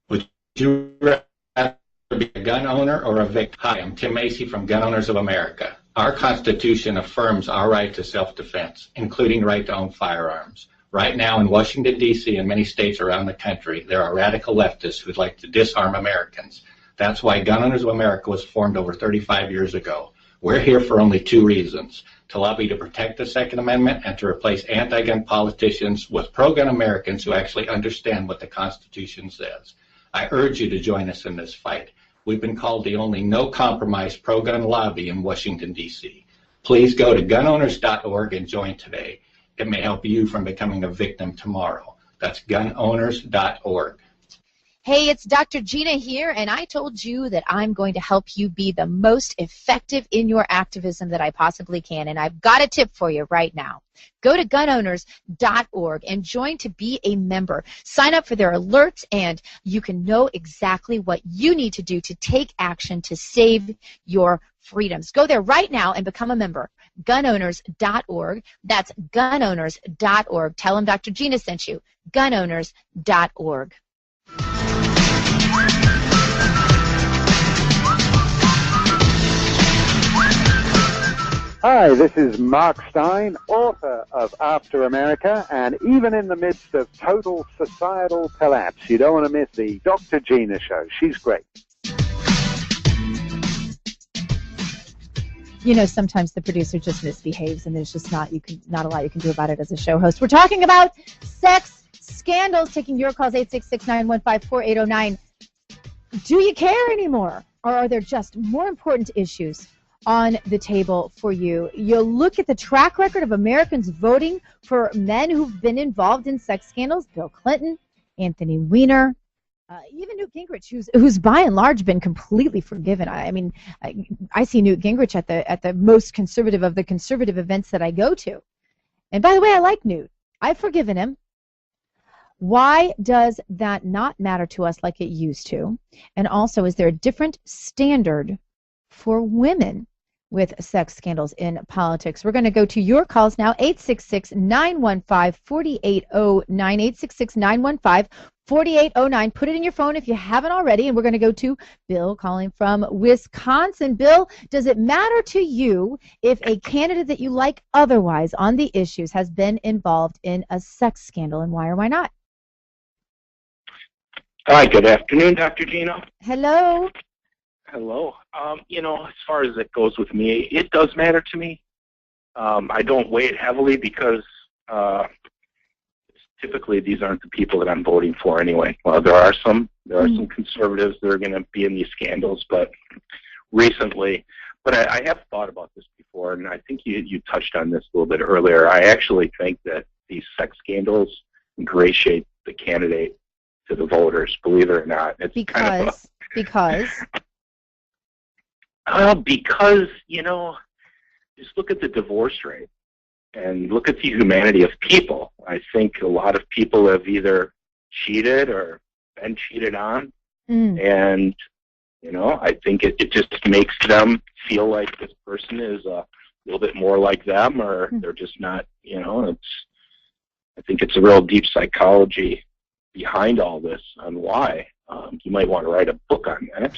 Would you rather be a gun owner or a victim? Hi, I'm Tim Macy from Gun Owners of America. Our Constitution affirms our right to self-defense, including right to own firearms. Right now in Washington, D.C. and many states around the country, there are radical leftists who'd like to disarm Americans. That's why Gun Owners of America was formed over 35 years ago. We're here for only two reasons: to lobby to protect the Second Amendment and to replace anti-gun politicians with pro-gun Americans who actually understand what the Constitution says. I urge you to join us in this fight. We've been called the only no-compromise pro-gun lobby in Washington, D.C. Please go to gunowners.org and join today. It may help you from becoming a victim tomorrow. That's gunowners.org. Hey, it's Dr. Gina here, and I told you that I'm going to help you be the most effective in your activism that I possibly can, and I've got a tip for you right now. Go to gunowners.org and join to be a member. Sign up for their alerts, and you can know exactly what you need to do to take action to save your freedoms. Go there right now and become a member. Gunowners.org. That's gunowners.org. Tell them Dr. Gina sent you. Gunowners.org. Hi, this is Mark Stein, author of After America, and even in the midst of total societal collapse, you don't want to miss the Dr. Gina Show. She's great. You know, sometimes the producer just misbehaves, and there's just not a lot you can do about it as a show host. We're talking about sex scandals. Taking your calls, 866-915-4809. Do you care anymore, or are there just more important issues on the table for you? You look at the track record of Americans voting for men who've been involved in sex scandals: Bill Clinton, Anthony Weiner, even Newt Gingrich, who's by and large been completely forgiven. I mean, I see Newt Gingrich at the most conservative of the conservative events that I go to. And by the way, I like Newt. I've forgiven him. Why does that not matter to us like it used to? And also, is there a different standard for women with sex scandals in politics? We're going to go to your calls now, 866-915-4809, 866-915-4809. Put it in your phone if you haven't already, and we're going to go to Bill calling from Wisconsin. Bill, does it matter to you if a candidate that you like otherwise on the issues has been involved in a sex scandal, and why or why not? Hi, good afternoon, Dr. Gina. Hello. Hello. You know, as far as it goes with me, it does matter to me. I don't weigh it heavily because typically these aren't the people that I'm voting for anyway. Well, there are some conservatives that are going to be in these scandals, but recently, I have thought about this before, and I think you touched on this a little bit earlier. I actually think that these sex scandals ingratiate the candidate to the voters, believe it or not. It's because, you know, just look at the divorce rate and look at the humanity of people. I think a lot of people have either cheated or been cheated on, and, you know, I think it just makes them feel like this person is a little bit more like them, or they're just not, you know, I think it's a real deep psychology behind all this on why. You might want to write a book on that.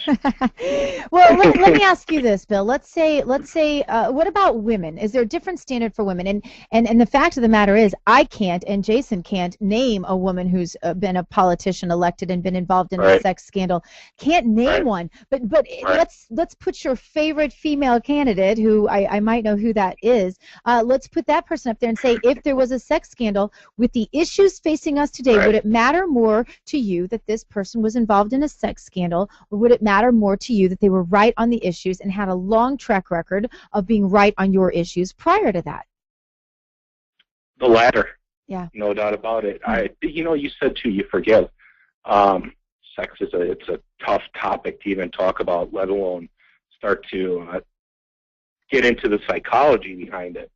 Well, let me ask you this, Bill. Let's say, what about women? Is there a different standard for women? And the fact of the matter is, I can't, and Jason can't name a woman who's been a politician elected and been involved in a sex scandal. Can't name one. But let's put your favorite female candidate, who I might know who that is. Let's put that person up there and say, if there was a sex scandal with the issues facing us today, would it matter more to you that this person was involved in a sex scandal, or would it matter more to you that they were right on the issues and had a long track record of being right on your issues prior to that? The latter. Yeah. No doubt about it. You said too, you forgive. Sex it's a tough topic to even talk about, let alone start to get into the psychology behind it.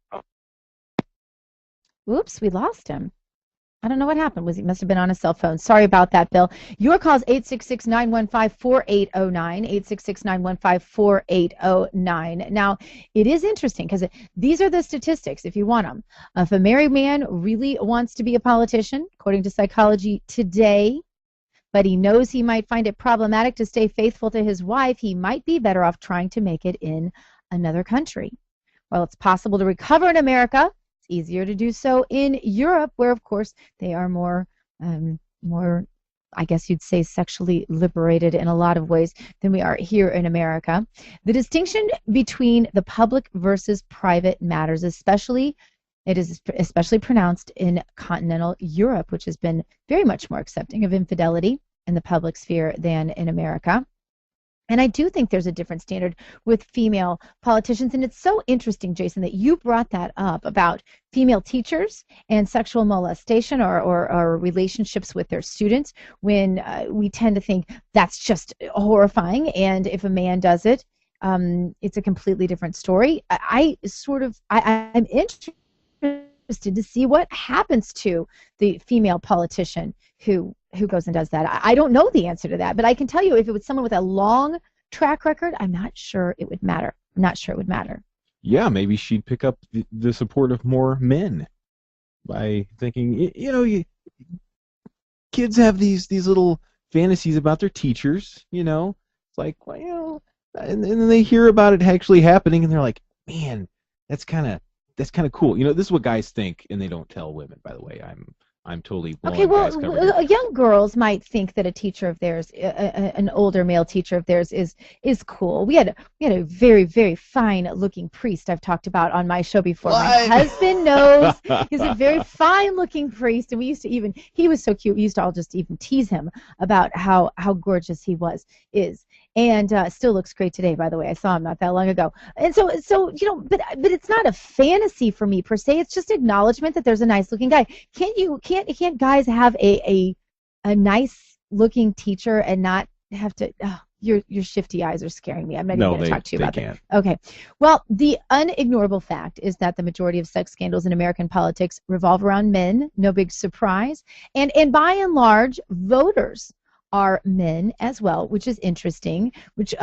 Oops, we lost him. I don't know what happened. He must have been on a cell phone. Sorry about that, Bill. Your call is 866-915-4809, 866-915-4809. Now, it is interesting because these are the statistics, if you want them. If a married man really wants to be a politician, according to Psychology Today, but he knows he might find it problematic to stay faithful to his wife, he might be better off trying to make it in another country. While it's possible to recover in America, easier to do so in Europe, where of course they are more, I guess you'd say, sexually liberated in a lot of ways than we are here in America. The distinction between the public versus private matters, especially pronounced in continental Europe, which has been very much more accepting of infidelity in the public sphere than in America. And I do think there's a different standard with female politicians. And it's so interesting, Jason, that you brought that up about female teachers and sexual molestation or relationships with their students, when we tend to think that's just horrifying. And if a man does it, it's a completely different story. I'm interested to see what happens to the female politician who goes and does that. I don't know the answer to that, but I can tell you if it was someone with a long track record, I'm not sure it would matter. Yeah, maybe she'd pick up the support of more men by thinking, kids have these little fantasies about their teachers, It's like, well, and then they hear about it actually happening, and they're like, man, that's kind of cool. This is what guys think, and they don't tell women, by the way. I'm totally blowing guys' cover here. Young girls might think that a teacher of theirs, an older male teacher of theirs, is cool. We had a very, very fine-looking priest I've talked about on my show before. What? My husband knows. He's a very fine-looking priest, and he was so cute. We used to all just even tease him about how gorgeous he is. And still looks great today, by the way. I saw him not that long ago. And so but it's not a fantasy for me per se. It's just acknowledgement that there's a nice-looking guy. Can't guys have a nice-looking teacher and not have to? Oh, your shifty eyes are scaring me. I'm not even going to talk to you about that. Okay. Well, the unignorable fact is that the majority of sex scandals in American politics revolve around men. No big surprise. And by and large, voters are men as well, which is interesting, which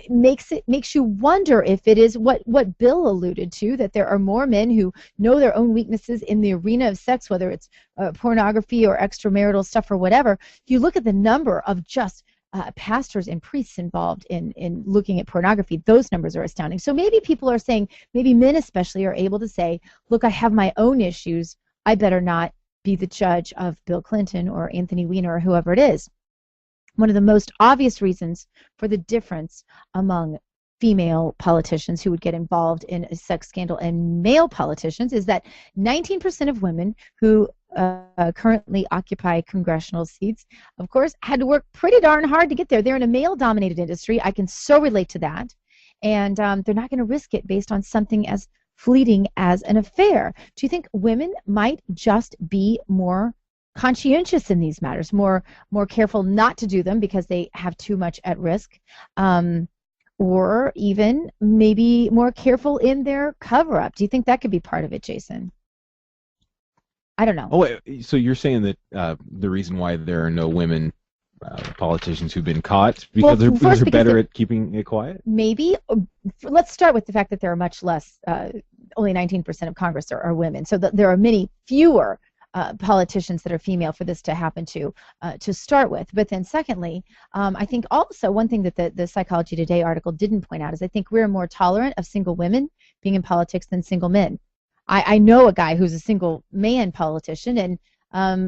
makes you wonder if it is what Bill alluded to, that there are more men who know their own weaknesses in the arena of sex, whether it's pornography or extramarital stuff or whatever. You look at the number of just pastors and priests involved in looking at pornography, those numbers are astounding. So maybe people are saying, maybe men especially are able to say, look, I have my own issues, I better not be the judge of Bill Clinton or Anthony Weiner or whoever it is. One of the most obvious reasons for the difference among female politicians who would get involved in a sex scandal and male politicians is that 19% of women who currently occupy congressional seats, of course, had to work pretty darn hard to get there. They're in a male-dominated industry. I can so relate to that. And they're not going to risk it based on something as fleeting as an affair. Do you think women might just be more conscientious in these matters, more careful not to do them because they have too much at risk, or even maybe more careful in their cover-up? Do you think that could be part of it, Jason? I don't know. Oh, wait, so you're saying that the reason why there are no women politicians who've been caught because they're better at keeping it quiet? Maybe. Let's start with the fact that there are much less, only 19% of Congress are women, so there are many fewer politicians that are female for this to happen to start with. But then secondly, I think also one thing that the Psychology Today article didn't point out is I think we're more tolerant of single women being in politics than single men. I know a guy who's a single man politician, and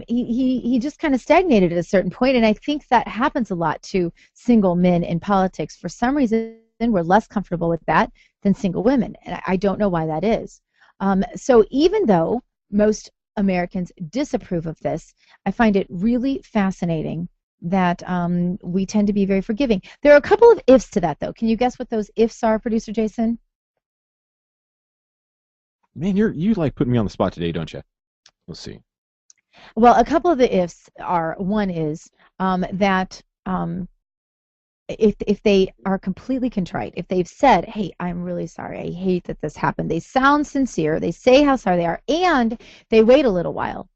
he just kind of stagnated at a certain point, and I think that happens a lot to single men in politics. For some reason, we're less comfortable with that than single women, and I don't know why that is. So even though most Americans disapprove of this, I find it really fascinating that we tend to be very forgiving. There are a couple of ifs to that, though. Can you guess what those ifs are, Producer Jason? Man, you like putting me on the spot today, don't you? Let's see. Well, a couple of the ifs are, one is that if they are completely contrite, if they've said, hey, I'm really sorry, I hate that this happened, they sound sincere, they say how sorry they are, and they wait a little while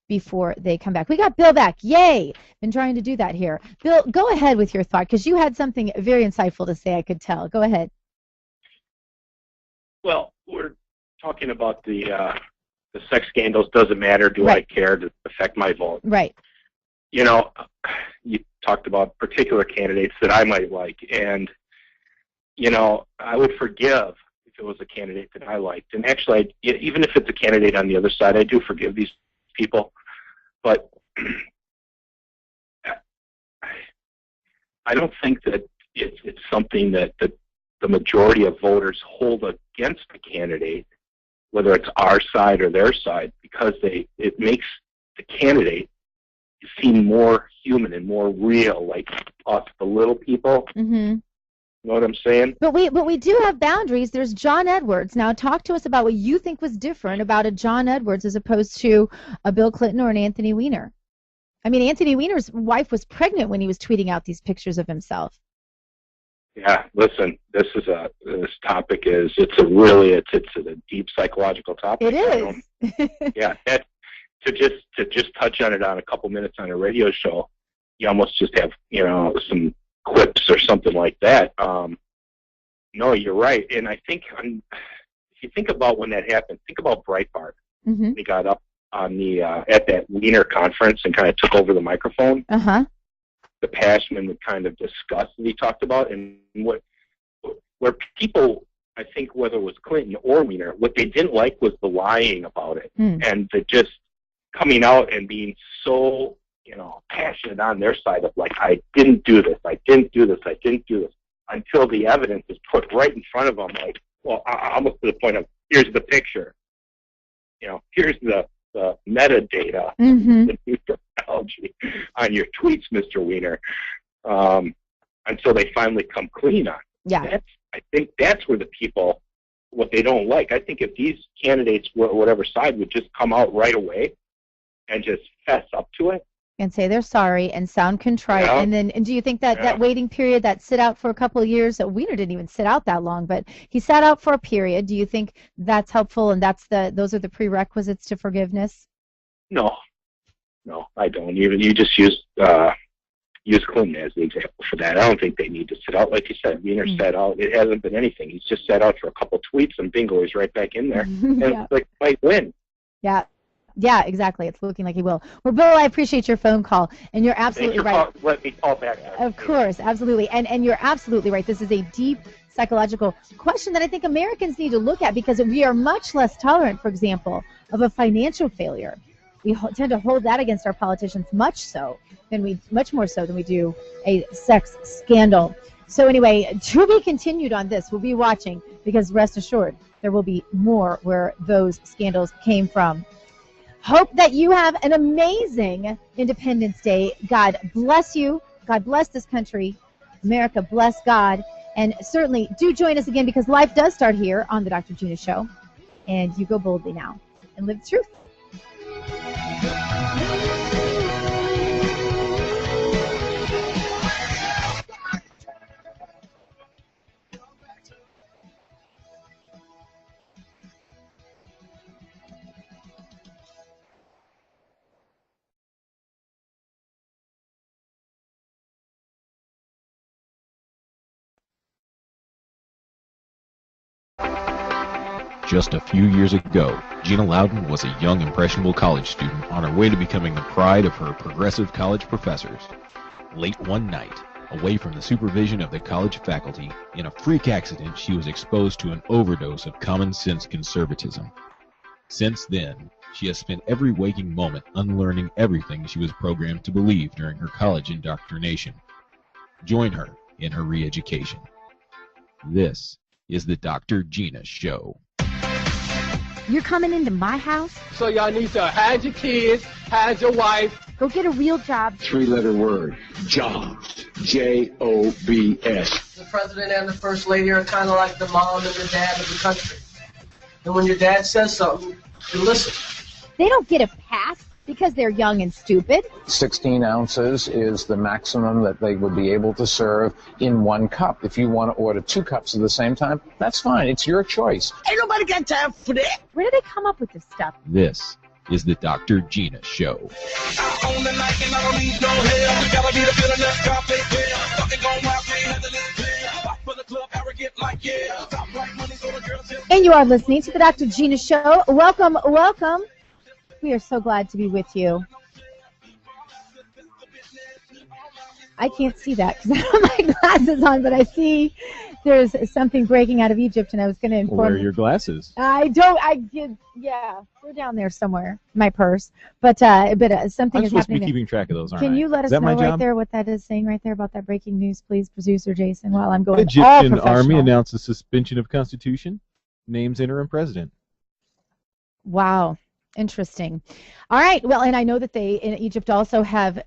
before they come back. We got Bill back. Yay! Been trying to do that here. Bill, go ahead with your thought, because you had something very insightful to say, I could tell. Go ahead. Well, we're talking about the sex scandals. Doesn't matter. Do I care? Does it affect my vote? Right. You know, you talked about particular candidates that I might like, and you know, I would forgive if it was a candidate that I liked. And actually, even if it's a candidate on the other side, I do forgive these people. But I don't think that it's something that the majority of voters hold against the candidate, whether it's our side or their side, because it makes the candidate seem more human and more real, like us, the little people. Mm-hmm. You know what I'm saying? But we do have boundaries. There's John Edwards. Now talk to us about what you think was different about a John Edwards as opposed to a Bill Clinton or an Anthony Weiner. I mean, Anthony Weiner's wife was pregnant when he was tweeting out these pictures of himself. Yeah, listen, this topic is it's a deep psychological topic. It is. Yeah, to just touch on it on a couple minutes on a radio show, you almost just have, you know, some quips or something like that. No, you're right, and I think if you think about when that happened, think about Breitbart. Mm-hmm. He got up on the at that Wiener conference and kind of took over the microphone. Uh-huh. The passion and the kind of disgust that he talked about, and where people, I think, whether it was Clinton or Weiner, what they didn't like was the lying about it, and the just coming out and being so, you know, passionate on their side of like, I didn't do this, I didn't do this, I didn't do this, until the evidence is put right in front of them, like, well, almost to the point of, here's the picture, you know, here's the metadata, the new technology on your tweets, Mr. Weiner, until they finally come clean on it. Yeah. I think that's where the people, what they don't like. I think if these candidates, whatever side, would just come out right away and just fess up to it. And say they're sorry and sound contrite. Yeah. And do you think that that waiting period, that sit out for a couple of years, Weiner didn't even sit out that long, but he sat out for a period. Do you think that's helpful and those are the prerequisites to forgiveness? No, I don't. You just use Clinton as the example for that. I don't think they need to sit out. Like you said, Weiner sat out. It hasn't been anything. He's just sat out for a couple tweets and bingo, he's right back in there. And it's like, might win. Yeah. Yeah, exactly. It's looking like he will. Well, Bill, I appreciate your phone call, and you're absolutely right. Let me call back. Of course, absolutely. And you're absolutely right. This is a deep psychological question that I think Americans need to look at because we are much less tolerant, for example, of a financial failure. We tend to hold that against our politicians much more so than we do a sex scandal. So anyway, to be continued on this. We'll be watching because rest assured there will be more where those scandals came from. Hope that you have an amazing Independence Day. God bless you. God bless this country. America, bless God. And certainly do join us again because life does start here on the Dr. Gina Show. And you go boldly now and live the truth. Just a few years ago, Gina Loudon was a young, impressionable college student on her way to becoming the pride of her progressive college professors. Late one night, away from the supervision of the college faculty, in a freak accident she was exposed to an overdose of common-sense conservatism. Since then, she has spent every waking moment unlearning everything she was programmed to believe during her college indoctrination. Join her in her re-education. This is the Dr. Gina Show. You're coming into my house? So y'all need to hide your kids, hide your wife. Go get a real job. Three-letter word. Jobs. J-O-B-S. The president and the first lady are kind of like the mom and the dad of the country. And when your dad says something, you listen. They don't get a pass because they're young and stupid. 16 ounces is the maximum that they would be able to serve in one cup. If you want to order 2 cups at the same time, that's fine. It's your choice. Ain't nobody got time for that. Where do they come up with this stuff? This is the Dr. Gina Show. And you are listening to the Dr. Gina Show. Welcome, welcome. We are so glad to be with you. I can't see that because I have my glasses on, but I see there's something breaking out of Egypt, and I was going to inform Where are your glasses? Yeah, they're down there somewhere, my purse. But something I'm is supposed to happening. be keeping track of those, aren't Can I? you let Is us that know my right job? there what that is saying right there about that breaking news, please, producer Jason, while I'm going The all Egyptian professional. army announces suspension of constitution, names interim president. Wow. Interesting. All right. Well, and I know that they in Egypt also have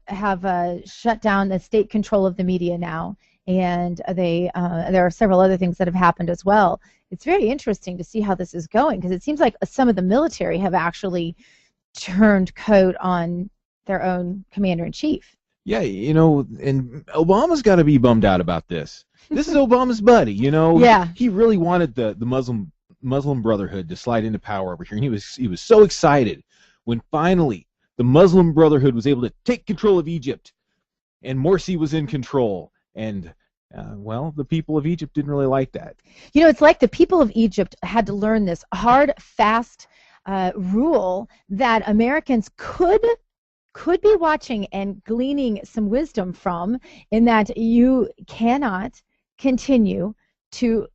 shut down the state control of the media now, and there are several other things that have happened as well. It's very interesting to see how this is going because it seems like some of the military have actually turned coat on their own commander-in-chief. Yeah, and Obama's got to be bummed out about this. This is Obama's buddy, Yeah. He really wanted the Muslim Brotherhood to slide into power over here, and he was so excited when finally the Muslim Brotherhood was able to take control of Egypt, and Morsi was in control, and the people of Egypt didn't really like that. It's like the people of Egypt had to learn this hard, fast rule that Americans could be watching and gleaning some wisdom from, in that you cannot continue to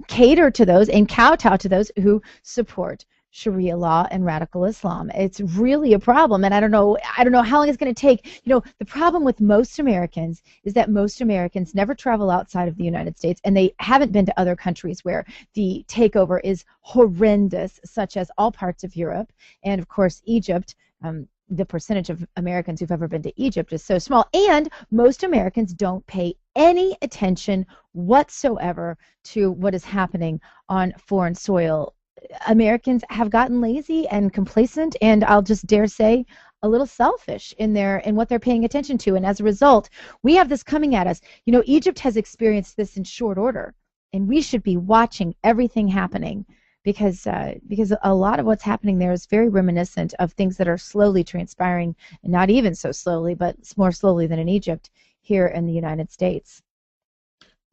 cater to those and kowtow to those who support Sharia law and radical Islam. It's really a problem, and I don't know how long it's going to take. The problem with most Americans is that most Americans never travel outside of the United States, and they haven't been to other countries where the takeover is horrendous, such as all parts of Europe, and of course Egypt. The percentage of Americans who've ever been to Egypt is so small, and most Americans don't pay any attention whatsoever to what is happening on foreign soil. Americans have gotten lazy and complacent, and I'll just dare say a little selfish in what they're paying attention to, and as a result, we have this coming at us. Egypt has experienced this in short order, and we should be watching everything happening. Because a lot of what's happening there is very reminiscent of things that are slowly transpiring, and not even so slowly, but more slowly than in Egypt, here in the United States.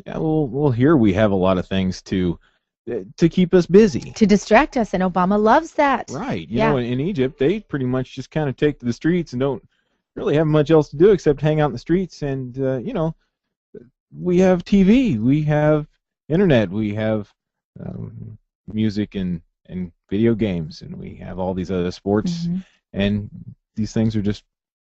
Yeah, well, here we have a lot of things to keep us busy. To distract us, and Obama loves that. Right. In Egypt, they pretty much just kind of take to the streets and don't really have much else to do except hang out in the streets. And, we have TV, we have internet, we have music and video games, and we have all these other sports, and these things are just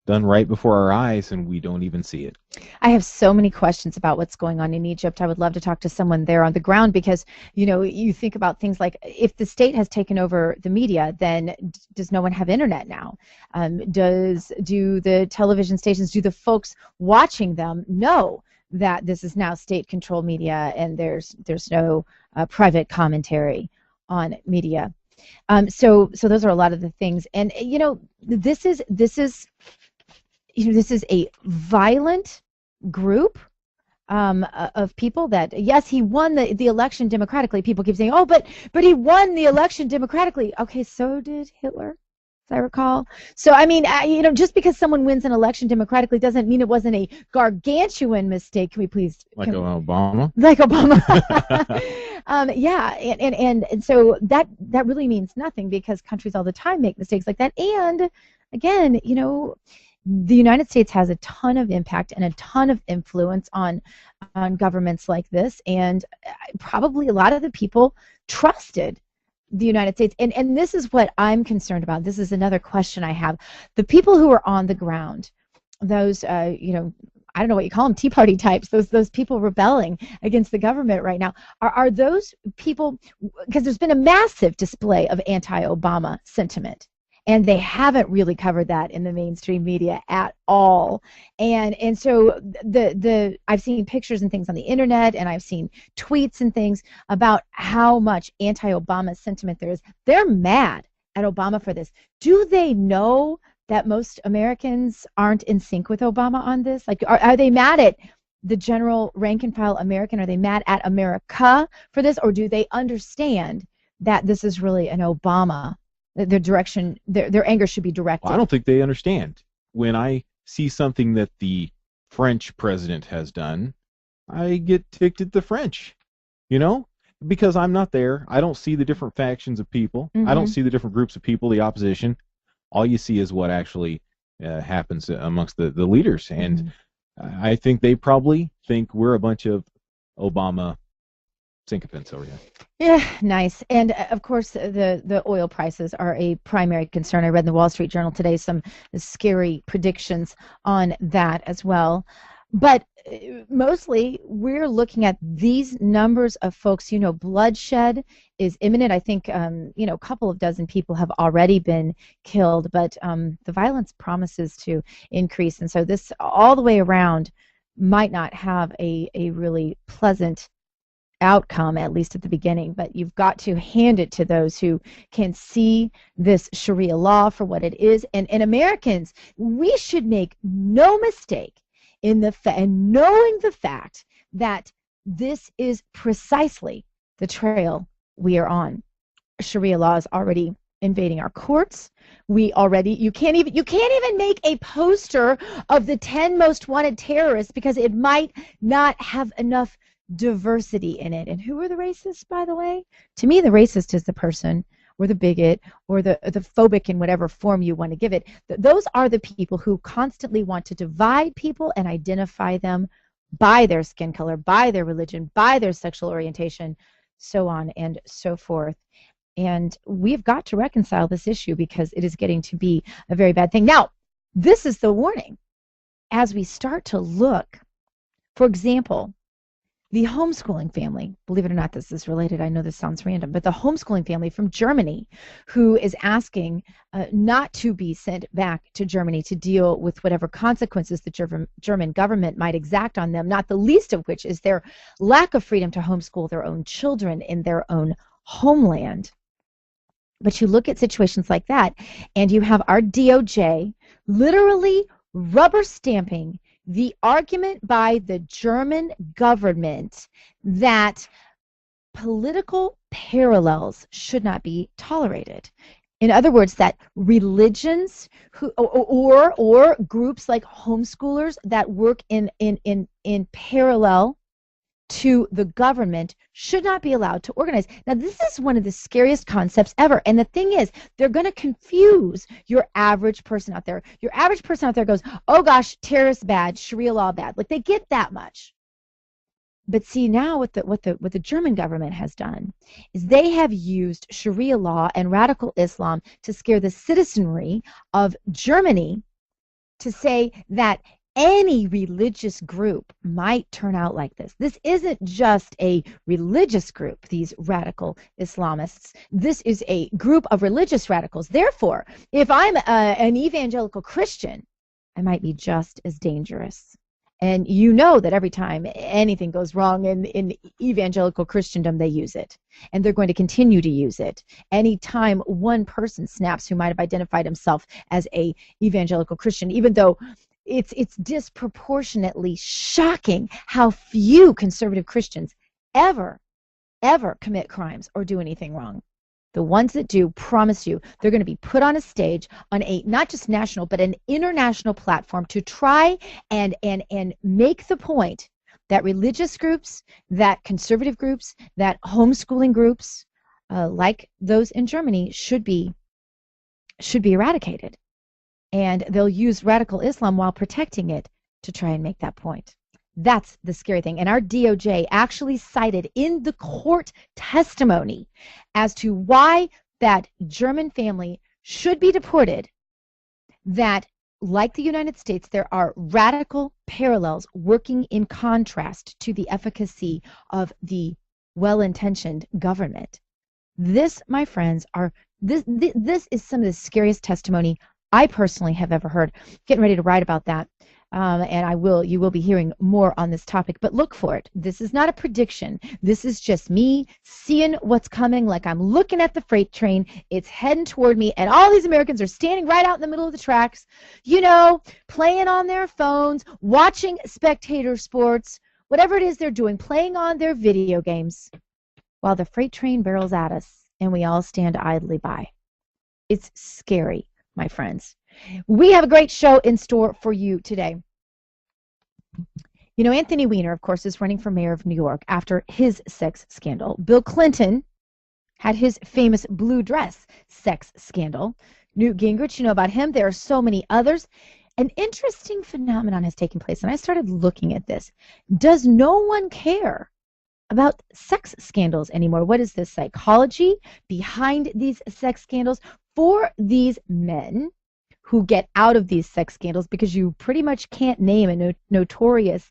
done right before our eyes, and we don't even see it. I have so many questions about what's going on in Egypt. I would love to talk to someone there on the ground because, you think about things like, if the state has taken over the media, then does no one have internet now? Do the television stations, do the folks watching them know that this is now state-controlled media and there's no private commentary on media? So those are a lot of the things, and this is a violent group of people that, yes, he won the election democratically. People keep saying, oh, but he won the election democratically. Okay, so did Hitler, as I recall. So, I mean, just because someone wins an election democratically doesn't mean it wasn't a gargantuan mistake. Can we please... Obama? Like Obama. Yeah, and so that really means nothing because countries all the time make mistakes like that. And again, you know, the United States has a ton of impact and a ton of influence on governments like this, and probably a lot of the people trusted the United States. And this is what I'm concerned about. This is another question I have. The people who are on the ground, those you know, I don't know what you call them, Tea Party types, those people rebelling against the government right now, are those people, because there's been a massive display of anti-Obama sentiment, and they haven't really covered that in the mainstream media at all. And so I've seen pictures and things on the internet, and I've seen tweets and things about how much anti-Obama sentiment there is. They're mad at Obama for this. Do they know that most Americans aren't in sync with Obama on this? Like, are they mad at the general rank and file American? Are they mad at America for this, or do they understand that this is really an Obama? Their direction, their anger should be directed. Well, I don't think they understand. When I see something that the French president has done, I get ticked at the French, you know, because I'm not there. I don't see the different factions of people. Mm-hmm. I don't see the different groups of people, the opposition. All you see is what actually happens amongst the leaders. And I think they probably think we're a bunch of Obama sycophants over here. Yeah, nice. And of course, the oil prices are a primary concern. I read in the Wall Street Journal today some scary predictions on that as well. But mostly, we're looking at these numbers of folks. You know, bloodshed is imminent. I think, you know, a couple of dozen people have already been killed, but the violence promises to increase. And so this, all the way around, might not have a really pleasant outcome, at least at the beginning. But you've got to hand it to those who can see this Sharia law for what it is. And Americans, we should make no mistake in and knowing the fact that this is precisely the trail we are on. Sharia law is already invading our courts. You can't even make a poster of the 10 most wanted terrorists because it might not have enough diversity in it. And who are the racists, by the way? To me, the racist is the person, or the bigot, or the phobic in whatever form you want to give it. Those are the people who constantly want to divide people and identify them by their skin color, by their religion, by their sexual orientation, so on and so forth. And we've got to reconcile this issue because it is getting to be a very bad thing. Now, this is the warning. As we start to look, for example, the homeschooling family, believe it or not, this is related. I know this sounds random, but the homeschooling family from Germany who is asking not to be sent back to Germany to deal with whatever consequences the German government might exact on them, not the least of which is their lack of freedom to homeschool their own children in their own homeland. But you look at situations like that, and you have our DOJ literally rubber stamping the argument by the German government that political parallels should not be tolerated. In other words, that religions or groups like homeschoolers that work in parallel to the government should not be allowed to organize. Now, this is one of the scariest concepts ever. And the thing is, they're going to confuse your average person out there. Your average person out there goes, oh gosh, terrorists bad, Sharia law bad. Like, they get that much. But see, now what the German government has done is they have used Sharia law and radical Islam to scare the citizenry of Germany to say that any religious group might turn out like this. This isn't just a religious group, these radical Islamists. This is a group of religious radicals. Therefore, if I'm an evangelical Christian, I might be just as dangerous. And you know that every time anything goes wrong in evangelical Christendom, they use it. And they're going to continue to use it. Anytime one person snaps who might have identified himself as a evangelical Christian, even though it's disproportionately shocking how few conservative Christians ever commit crimes or do anything wrong. The ones that do, promise you, they're going to be put on a stage on a not just national but an international platform to try and make the point that religious groups, that conservative groups, that homeschooling groups, like those in Germany, should be eradicated. And they'll use radical Islam while protecting it to try and make that point. That's the scary thing. And our DOJ actually cited in the court testimony as to why that German family should be deported, that, like the United States, there are radical parallels working in contrast to the efficacy of the well-intentioned government. This, my friends, this is some of the scariest testimony I personally have ever heard. Getting ready to write about that, and you will be hearing more on this topic, but look for it. This is not a prediction. This is just me seeing what's coming, like I'm looking at the freight train. It's heading toward me, and all these Americans are standing right out in the middle of the tracks, playing on their phones, watching spectator sports, whatever it is they're doing, playing on their video games, while the freight train barrels at us, and we all stand idly by. It's scary, my friends. We have a great show in store for you today. Anthony Weiner, of course, is running for mayor of New York after his sex scandal. Bill Clinton had his famous blue dress sex scandal. Newt Gingrich, you know about him. There are so many others. An interesting phenomenon has taken place, and I started looking at this. Does no one care about sex scandals anymore? What is the psychology behind these sex scandals for these men who get out of these sex scandals? Because you pretty much can't name a notorious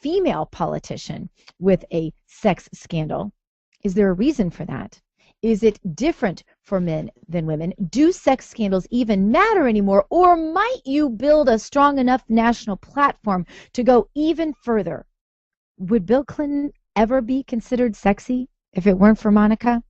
female politician with a sex scandal. Is there a reason for that? Is it different for men than women? Do sex scandals even matter anymore? Or might you build a strong enough national platform to go even further? Would Bill Clinton ever be considered sexy if it weren't for Monica?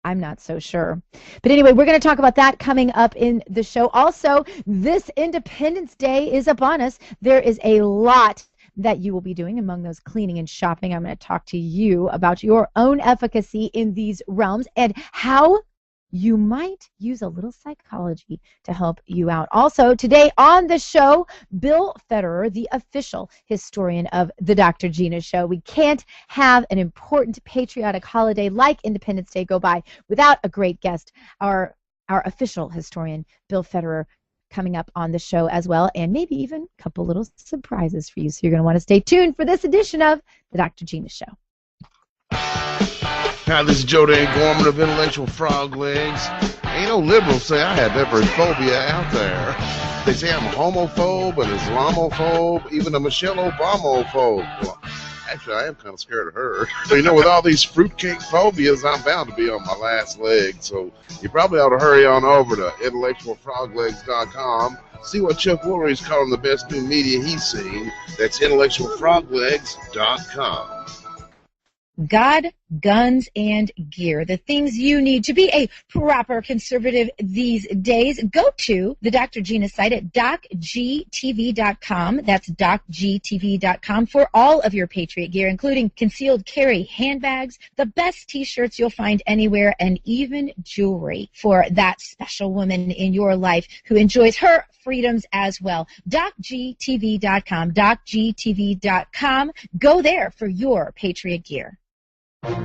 I'm not so sure. But anyway, we're going to talk about that coming up in the show. Also, this Independence Day is upon us. There is a lot that you will be doing among those cleaning and shopping. I'm going to talk to you about your own efficacy in these realms and how you might use a little psychology to help you out. Also, today on the show, Bill Federer, the official historian of the Dr. Gina Show. We can't have an important patriotic holiday like Independence Day go by without a great guest, our official historian, Bill Federer, coming up on the show as well, and maybe even a couple little surprises for you. So you're going to want to stay tuned for this edition of the Dr. Gina Show. Hi, this is Joe Dan Gorman of Intellectual Frog Legs. Ain't no liberals say I have every phobia out there. They say I'm a homophobe, an Islamophobe, even a Michelle Obamophobe. Well, actually, I am kind of scared of her. So, with all these fruitcake phobias, I'm bound to be on my last leg. So you probably ought to hurry on over to intellectualfroglegs.com. See what Chuck Woolery's calling the best new media he's seen. That's intellectualfroglegs.com. God, guns, and gear. The things you need to be a proper conservative these days. Go to the Dr. Gina site at docgtv.com. That's docgtv.com for all of your Patriot gear, including concealed carry handbags, the best T-shirts you'll find anywhere, and even jewelry for that special woman in your life who enjoys her freedoms as well. docgtv.com, docgtv.com. Go there for your Patriot gear.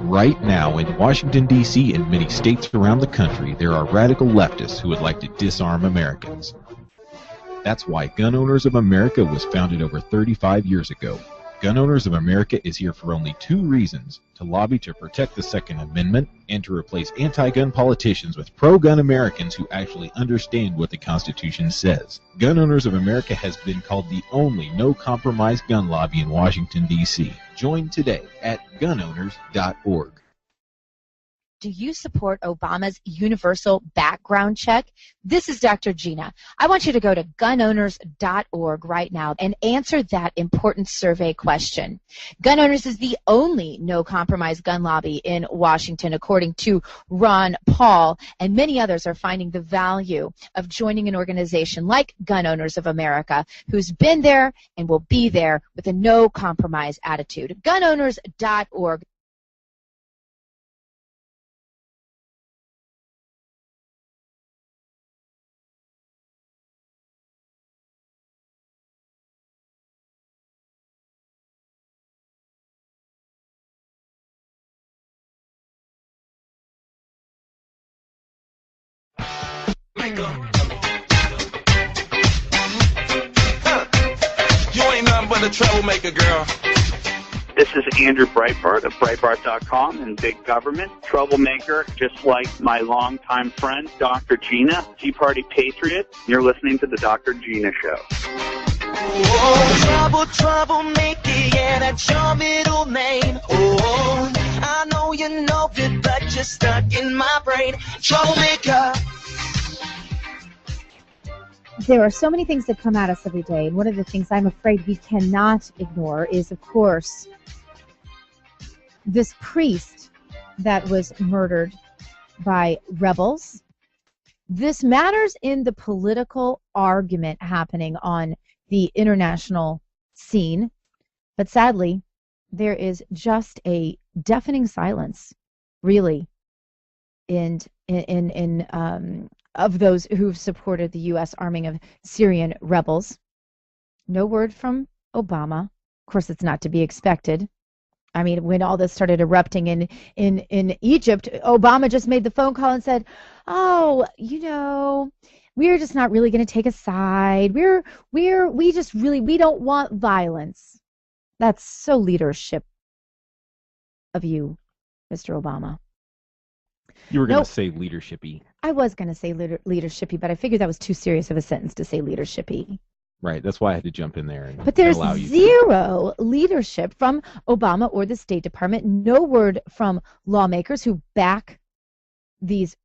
Right now in Washington, D.C. and many states around the country, there are radical leftists who would like to disarm Americans. That's why Gun Owners of America was founded over 35 years ago. Gun Owners of America is here for only two reasons: to lobby to protect the Second Amendment and to replace anti-gun politicians with pro-gun Americans who actually understand what the Constitution says. Gun Owners of America has been called the only no-compromise gun lobby in Washington, D.C. Join today at gunowners.org. Do you support Obama's universal background check? This is Dr. Gina. I want you to go to gunowners.org right now and answer that important survey question. Gun Owners is the only no-compromise gun lobby in Washington, according to Ron Paul, and many others are finding the value of joining an organization like Gun Owners of America, who's been there and will be there with a no-compromise attitude. Gunowners.org. You ain't nothing but a troublemaker, girl. This is Andrew Breitbart of Breitbart.com and Big Government. Troublemaker, just like my longtime friend, Dr. Gina, Tea Party patriot. You're listening to The Dr. Gina Show. Oh, troublemaker, yeah, that's your middle name. Oh, I know you know it, but you're stuck in my brain. Troublemaker. There are so many things that come at us every day, and one of the things I'm afraid we cannot ignore is, of course, this priest that was murdered by rebels. This matters in the political argument happening on the international scene, but sadly, there is just a deafening silence, really, of those who've supported the U.S. arming of Syrian rebels. No word from Obama. Of course, it's not to be expected. I mean, when all this started erupting in Egypt, Obama just made the phone call and said, "Oh, you know, we're just not really going to take a side. We don't want violence." That's so leadership of you, Mr. Obama. You were going to say leadership-y. I was going to say leadership-y, but I figured that was too serious of a sentence to say leadership-y. Right, that's why I had to jump in there. But there's zero leadership from Obama or the State Department. No word from lawmakers who back this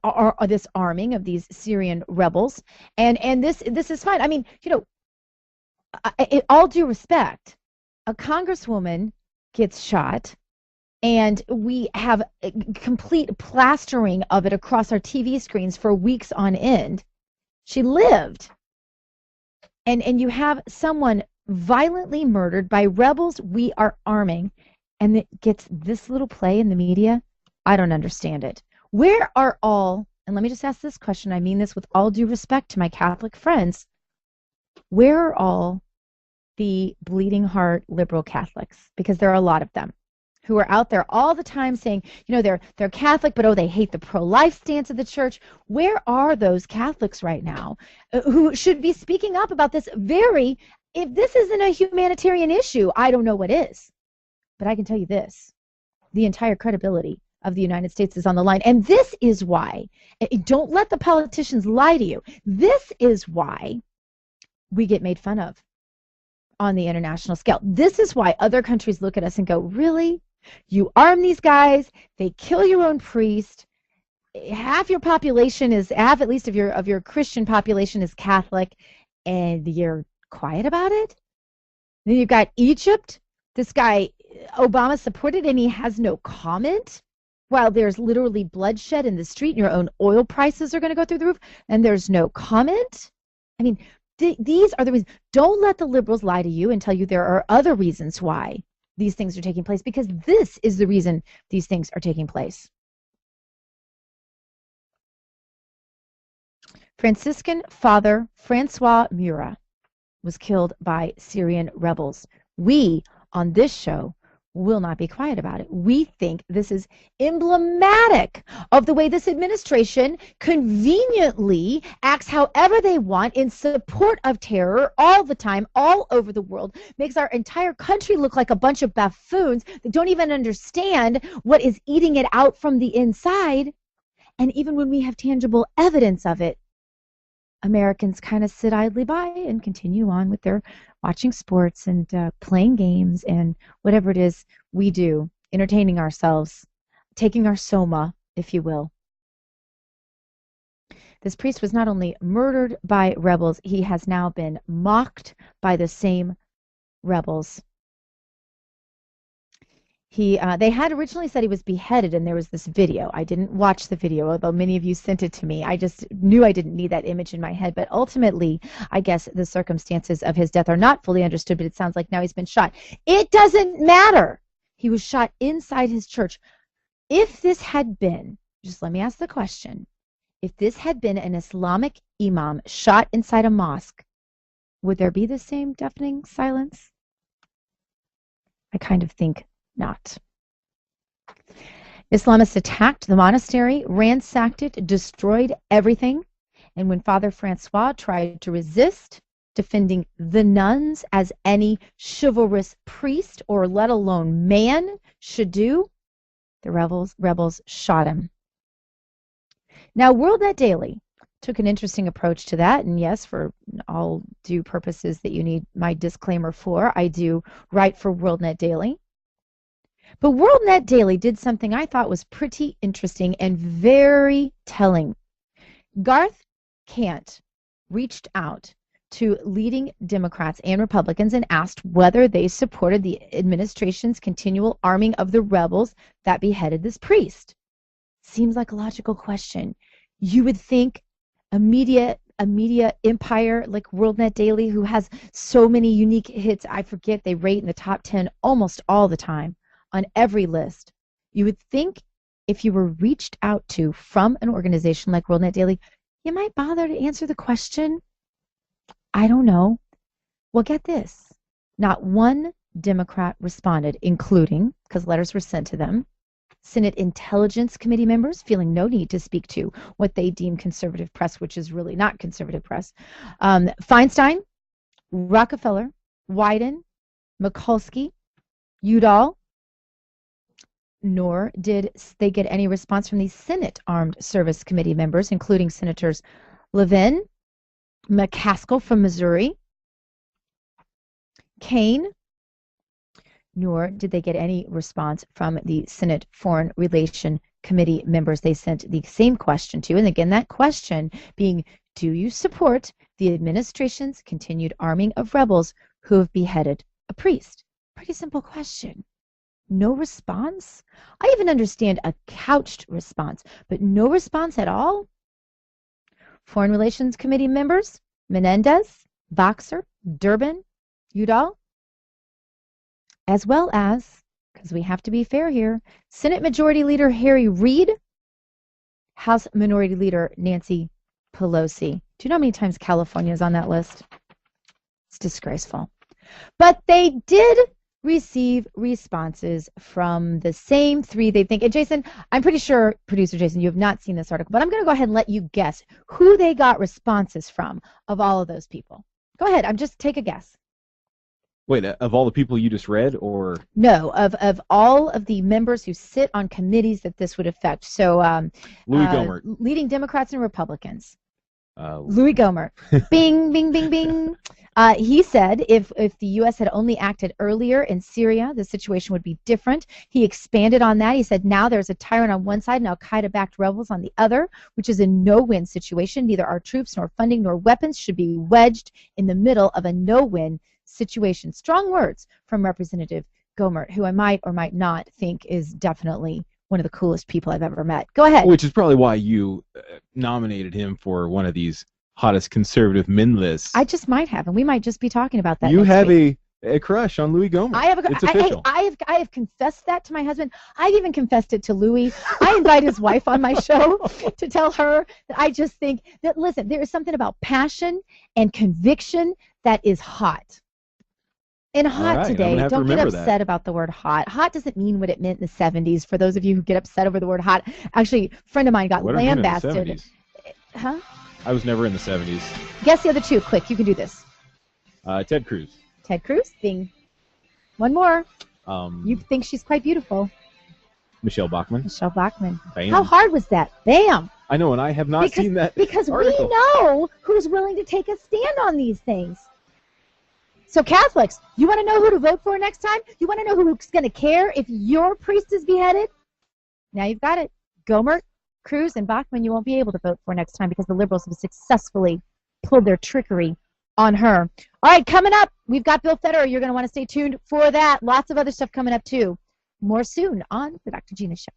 arming of these Syrian rebels. And this is fine. I mean, you know, in all due respect, a congresswoman gets shot, and we have a complete plastering of it across our TV screens for weeks on end. She lived. And you have someone violently murdered by rebels we are arming, and it gets this little play in the media? I don't understand it. Where are all, and let me just ask this question, I mean this with all due respect to my Catholic friends, where are all the bleeding heart liberal Catholics? Because there are a lot of them who are out there all the time saying, you know, they're Catholic, but oh, they hate the pro-life stance of the church. Where are those Catholics right now who should be speaking up about this if this isn't a humanitarian issue, I don't know what is. But I can tell you this, the entire credibility of the United States is on the line. And this is why, don't let the politicians lie to you, this is why we get made fun of on the international scale. This is why other countries look at us and go, really? You arm these guys, they kill your own priest, half your population is, half at least of your Christian population is Catholic, and you're quiet about it? Then you've got Egypt, this guy Obama supported, and he has no comment, while there's literally bloodshed in the street and your own oil prices are going to go through the roof, and there's no comment? I mean, these are the reasons. Don't let the liberals lie to you and tell you there are other reasons why these things are taking place, because this is the reason these things are taking place. Franciscan Father Francois Murat was killed by Syrian rebels. We, on this show, will not be quiet about it. We think this is emblematic of the way this administration conveniently acts however they want in support of terror all the time, all over the world, makes our entire country look like a bunch of buffoons that don't even understand what is eating it out from the inside. And even when we have tangible evidence of it, Americans kind of sit idly by and continue on with their watching sports and playing games and whatever it is we do, entertaining ourselves, taking our soma, if you will. This priest was not only murdered by rebels, he has now been mocked by the same rebels. They had originally said he was beheaded, and there was this video. I didn't watch the video, although many of you sent it to me. I just knew I didn't need that image in my head. But ultimately, I guess the circumstances of his death are not fully understood, but it sounds like now he's been shot. It doesn't matter. He was shot inside his church. If this had been, just let me ask the question, if this had been an Islamic imam shot inside a mosque, would there be the same deafening silence? I kind of think not. Islamists attacked the monastery, ransacked it, destroyed everything, And when Father Francois tried to resist, defending the nuns as any chivalrous priest or let alone man should do, the rebels shot him. Now, WorldNet Daily took an interesting approach to that, and yes, for all due purposes that you need my disclaimer for, I do write for WorldNet Daily. But WorldNet Daily did something I thought was pretty interesting and very telling. Garth Kant reached out to leading Democrats and Republicans and asked whether they supported the administration's continual arming of the rebels that beheaded this priest. Seems like a logical question. You would think a media empire like WorldNet Daily, who has so many unique hits, I forget, they rate in the top 10 almost all the time on every list. You would think if you were reached out to from an organization like WorldNet Daily, you might bother to answer the question. I don't know. Well, get this. Not one Democrat responded, including, because letters were sent to them, Senate Intelligence Committee members feeling no need to speak to what they deem conservative press, which is really not conservative press. Feinstein, Rockefeller, Wyden, Mikulski, Udall, nor did they get any response from the Senate Armed Service Committee members, including Senators Levin, McCaskill from Missouri, Kane, nor did they get any response from the Senate Foreign Relations Committee members they sent the same question to. And again, that question being, do you support the administration's continued arming of rebels who have beheaded a priest? Pretty simple question. No response? I even understand a couched response, but no response at all? Foreign Relations Committee members, Menendez, Boxer, Durbin, Udall, as well as, because we have to be fair here, Senate Majority Leader Harry Reid, House Minority Leader Nancy Pelosi. Do you know how many times California is on that list? It's disgraceful. But they did receive responses from the same three they think. And Jason, I'm pretty sure, producer Jason, you have not seen this article, but I'm going to go ahead and let you guess who they got responses from of all of those people. Go ahead. Just take a guess. Wait, of all the people you just read, or? No, of all of the members who sit on committees that this would affect. So Louis Gohmert. Leading Democrats and Republicans. Louis Gohmert. Bing, bing, bing, bing. He said if the U.S. had only acted earlier in Syria, the situation would be different. He expanded on that. He said now there's a tyrant on one side and al-Qaeda-backed rebels on the other, which is a no-win situation. Neither our troops nor funding nor weapons should be wedged in the middle of a no-win situation. Strong words from Representative Gohmert, who I might or might not think is definitely one of the coolest people I've ever met. Go ahead. Which is probably why you nominated him for one of these hottest conservative men lists. I just might have, and we might just be talking about that. You have week. a crush on Louis Gohmert. I have It's official. I have confessed that to my husband. I've even confessed it to Louis. I invite his wife on my show to tell her that I just think that, listen, there is something about passion and conviction that is hot. And hot today, don't get upset about the word hot. Hot doesn't mean what it meant in the 70s. For those of you who get upset over the word hot, actually, a friend of mine got lambasted. Huh? I was never in the 70s. Guess the other two. Quick, you can do this. Ted Cruz. Ted Cruz. Bing. One more. You think she's quite beautiful. Michelle Bachmann. Michelle Bachmann. Bam. How hard was that? Bam. I know, and I have not seen that Because article. we know who's willing to take a stand on these things. So Catholics, you want to know who to vote for next time? You want to know who's going to care if your priest is beheaded? Now you've got it. Gohmert, Cruz, and Bachmann you won't be able to vote for next time because the liberals have successfully pulled their trickery on her. All right, coming up, we've got Bill Federer. You're going to want to stay tuned for that. Lots of other stuff coming up, too. More soon on The Dr. Gina Show.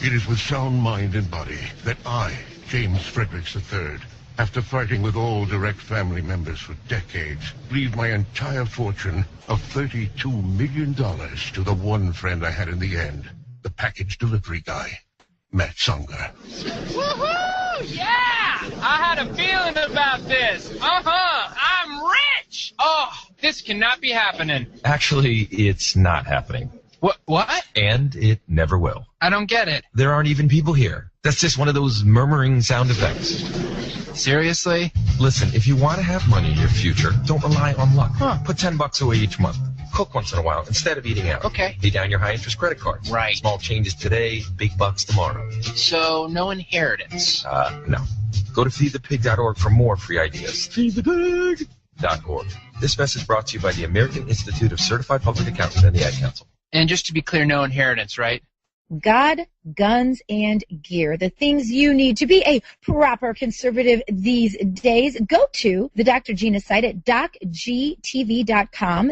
It is with sound mind and body that I, James Fredericks III, after fighting with all direct family members for decades, leave my entire fortune of $32 million to the one friend I had in the end, the package delivery guy, Matt Songer. Woohoo! Yeah! I had a feeling about this. I'm rich! Oh, this cannot be happening. Actually, it's not happening. What? And it never will. I don't get it. There aren't even people here. That's just one of those murmuring sound effects. Seriously? Listen, if you want to have money in your future, don't rely on luck. Put $10 away each month. Cook once in a while instead of eating out. Okay. Pay down your high-interest credit cards. Right. Small changes today, big bucks tomorrow. So, no inheritance. No. Go to feedthepig.org for more free ideas. Feedthepig.org. This message brought to you by the American Institute of Certified Public Accountants and the Ad Council. And just to be clear, no inheritance, right? God, guns, and gear. The things you need to be a proper conservative these days. Go to the Dr. Gina site at docgtv.com.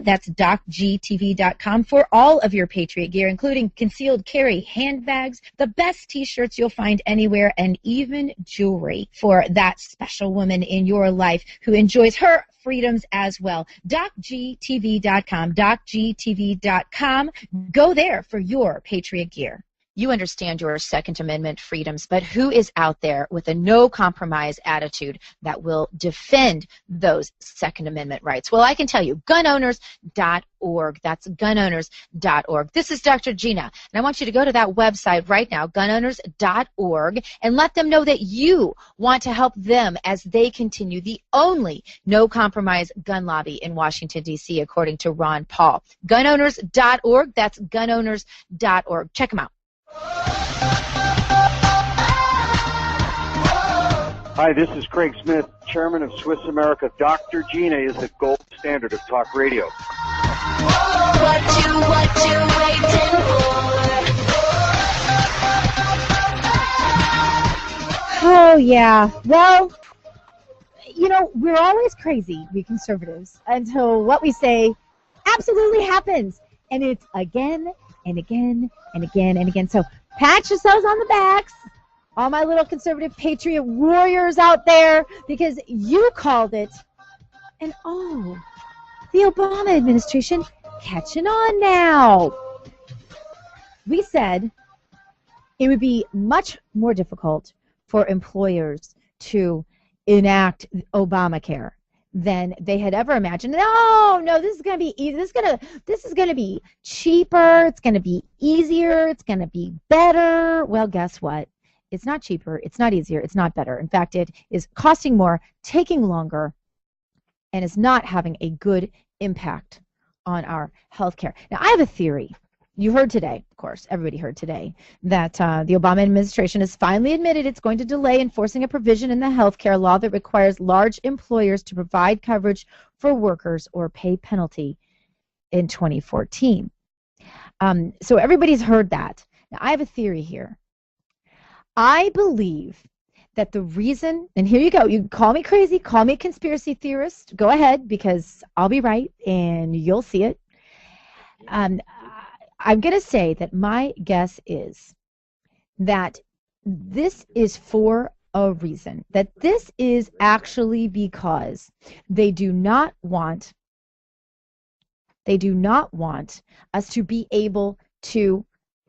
That's docgtv.com for all of your Patriot gear, including concealed carry handbags, the best T-shirts you'll find anywhere, and even jewelry for that special woman in your life who enjoys her freedoms as well. docgtv.com, docgtv.com. Go there for your Patriot gear. You understand your Second Amendment freedoms, but who is out there with a no-compromise attitude that will defend those Second Amendment rights? Well, I can tell you, gunowners.org. That's gunowners.org. This is Dr. Gina, and I want you to go to that website right now, gunowners.org, and let them know that you want to help them as they continue the only no-compromise gun lobby in Washington, D.C., according to Ron Paul. Gunowners.org. That's gunowners.org. Check them out. Hi, this is Craig Smith, chairman of Swiss America. Dr. Gina is the gold standard of talk radio. What you waiting Oh, yeah. Well, you know, we're always crazy, we conservatives, until what we say absolutely happens. And it's again and again and again and again. So pat yourselves on the backs, all my little conservative patriot warriors out there, because you called it. And oh, the Obama administration catching on now. We said it would be much more difficult for employers to enact Obamacare than they had ever imagined. No, this is going to be easy. This is going to be cheaper. It's going to be easier. It's going to be better. Well, guess what? It's not cheaper. It's not easier. It's not better. In fact, it is costing more, taking longer, and is not having a good impact on our health care. Now, I have a theory. You heard today, of course, everybody heard today, that the Obama administration has finally admitted it's going to delay enforcing a provision in the health care law that requires large employers to provide coverage for workers or pay penalty in 2014. So everybody's heard that. Now, I have a theory here. I believe that the reason, and here you go, you can call me crazy, call me a conspiracy theorist, go ahead, because I'll be right and you'll see it. I'm going to say that my guess is that this is for a reason, that this is actually because they do not want us to be able to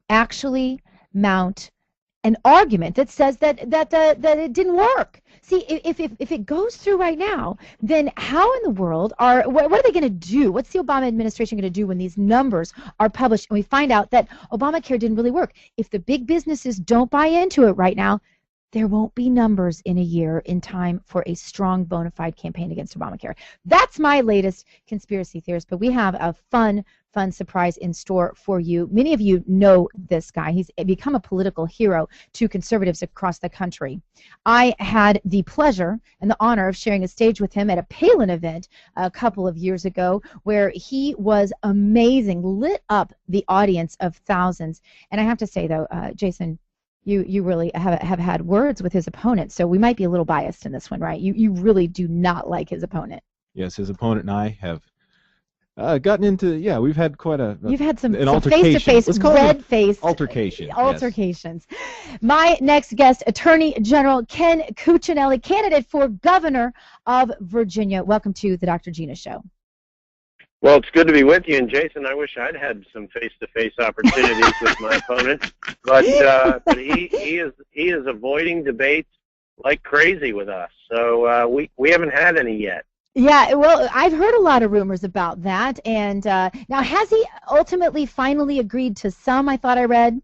actually mount an argument that says that it didn't work. See, if it goes through right now, then how in the world what are they going to do? What's the Obama administration going to do when these numbers are published and we find out that Obamacare didn't really work? If the big businesses don't buy into it right now, there won't be numbers in a year in time for a strong, bona fide campaign against Obamacare. That's my latest conspiracy theorist, but we have a fun surprise in store for you. Many of you know this guy. He's become a political hero to conservatives across the country. I had the pleasure and the honor of sharing a stage with him at a Palin event a couple of years ago where he was amazing, lit up the audience of thousands. And I have to say, though, Jason, you really have had words with his opponent, so we might be a little biased in this one, right? You really do not like his opponent. Yes, his opponent and I have gotten into, we've had quite You've had some altercation. face-to-face, Let's call it red-faced altercation. Altercations. Yes. My next guest, Attorney General Ken Cuccinelli, candidate for governor of Virginia. Welcome to the Dr. Gina Show. Well, it's good to be with you. And Jason, I wish I'd had some face-to-face opportunities with my opponent, but he is avoiding debates like crazy with us. So we haven't had any yet. Yeah, well, I've heard a lot of rumors about that. And now, has he ultimately finally agreed to some? I thought I read.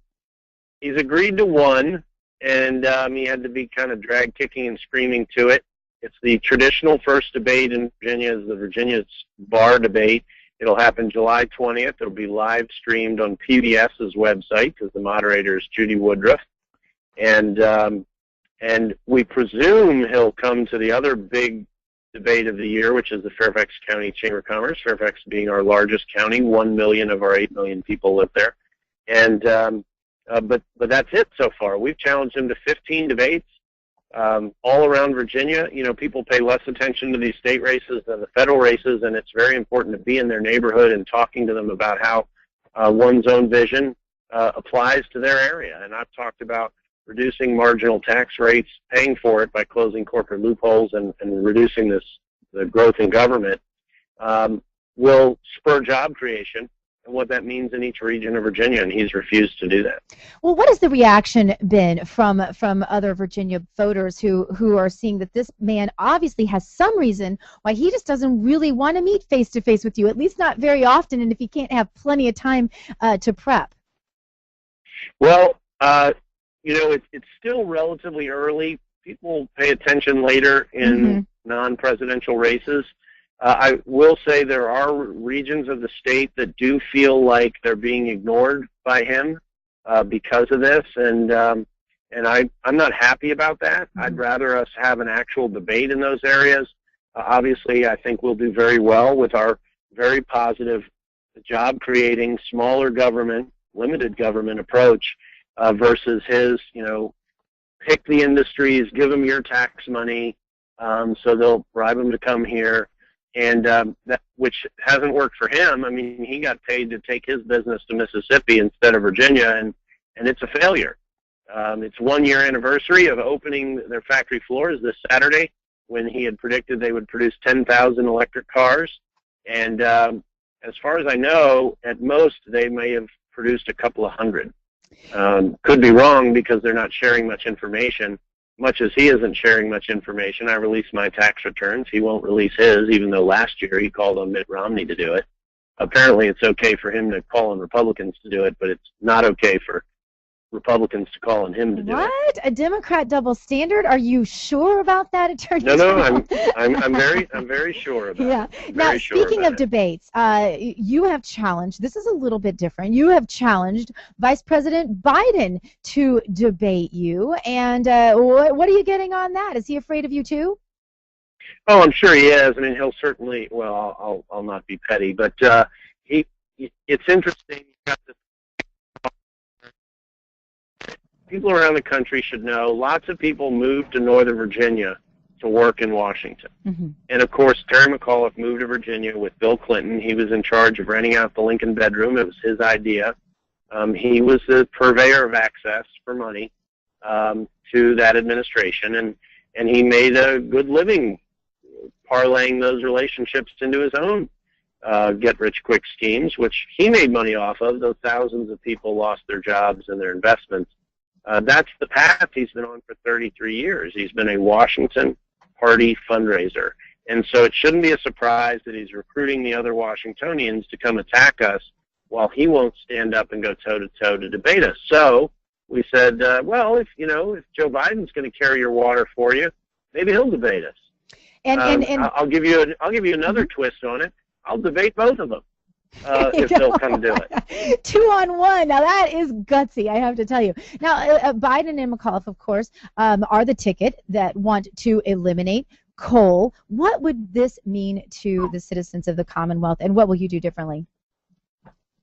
He's agreed to one, and he had to be kind of drag kicking and screaming to it. It's the traditional first debate in Virginia, is the Virginia bar debate. It'll happen July 20th. It'll be live streamed on PBS's website because the moderator is Judy Woodruff. And we presume he'll come to the other big debate of the year, which is the Fairfax County Chamber of Commerce, Fairfax being our largest county. 1 million of our 8 million people live there. And but that's it so far. We've challenged him to 15 debates. All around Virginia, people pay less attention to these state races than the federal races, and it's very important to be in their neighborhood and talking to them about how one's own vision applies to their area. And I've talked about reducing marginal tax rates, paying for it by closing corporate loopholes and reducing the growth in government will spur job creation. And what that means in each region of Virginia, and he's refused to do that. Well, what has the reaction been from other Virginia voters who are seeing that this man obviously has some reason why he just doesn't really want to meet face-to-face with you, at least not very often, and if he can't have plenty of time to prep? Well, it's still relatively early. People pay attention later in non-presidential races. I will say there are regions of the state that do feel like they're being ignored by him because of this, and I'm not happy about that. I'd rather us have an actual debate in those areas. Obviously, I think we'll do very well with our very positive job-creating, smaller government, limited government approach versus his, pick the industries, give them your tax money, so they'll bribe them to come here. And that, which hasn't worked for him. I mean, he got paid to take his business to Mississippi instead of Virginia, and it's a failure. It's 1 year anniversary of opening their factory floors this Saturday, when he had predicted they would produce 10,000 electric cars. And as far as I know, at most they may have produced a couple of hundred. Could be wrong because they're not sharing much information. Much as he isn't sharing much information, I release my tax returns. He won't release his, even though last year he called on Mitt Romney to do it. Apparently it's okay for him to call on Republicans to do it, but it's not okay for Republicans to call on him to do it. What? A Democrat double standard? Are you sure about that, Attorney No, General? I'm very sure about it. Now, speaking of debates, you have challenged, this is a little bit different, you have challenged Vice President Biden to debate you, and what are you getting on that? Is he afraid of you too? Oh, I'm sure he is. I mean, he'll certainly, well, I'll not be petty, but it's interesting. People around the country should know lots of people moved to Northern Virginia to work in Washington. And, of course, Terry McAuliffe moved to Virginia with Bill Clinton. He was in charge of renting out the Lincoln bedroom. It was his idea. He was the purveyor of access for money to that administration, and he made a good living parlaying those relationships into his own get-rich-quick schemes, which he made money off of, though thousands of people lost their jobs and their investments. That's the path he's been on for 33 years. He's been a Washington party fundraiser. And so it shouldn't be a surprise that he's recruiting the other Washingtonians to come attack us while he won't stand up and go toe-to-toe to debate us. So we said, well, if Joe Biden's going to carry your water for you, maybe he'll debate us. And I'll give you another twist on it. I'll debate both of them. If they'll come do it. 2-on-1. Now that is gutsy, I have to tell you. Now, Biden and McAuliffe, of course, are the ticket that want to eliminate coal. What would this mean to the citizens of the Commonwealth, and what will you do differently?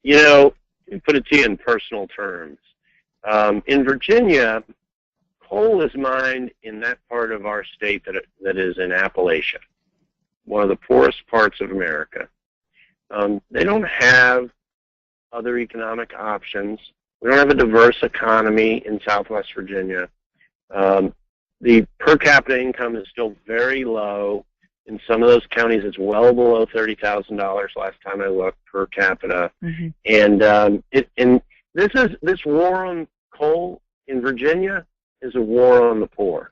Put it to you in personal terms. In Virginia, coal is mined in that part of our state that is in Appalachia, one of the poorest parts of America. They don't have other economic options. We don't have a diverse economy in Southwest Virginia. The per capita income is still very low. In some of those counties, it's well below $30,000 last time I looked per capita. Mm-hmm. And this war on coal in Virginia is a war on the poor,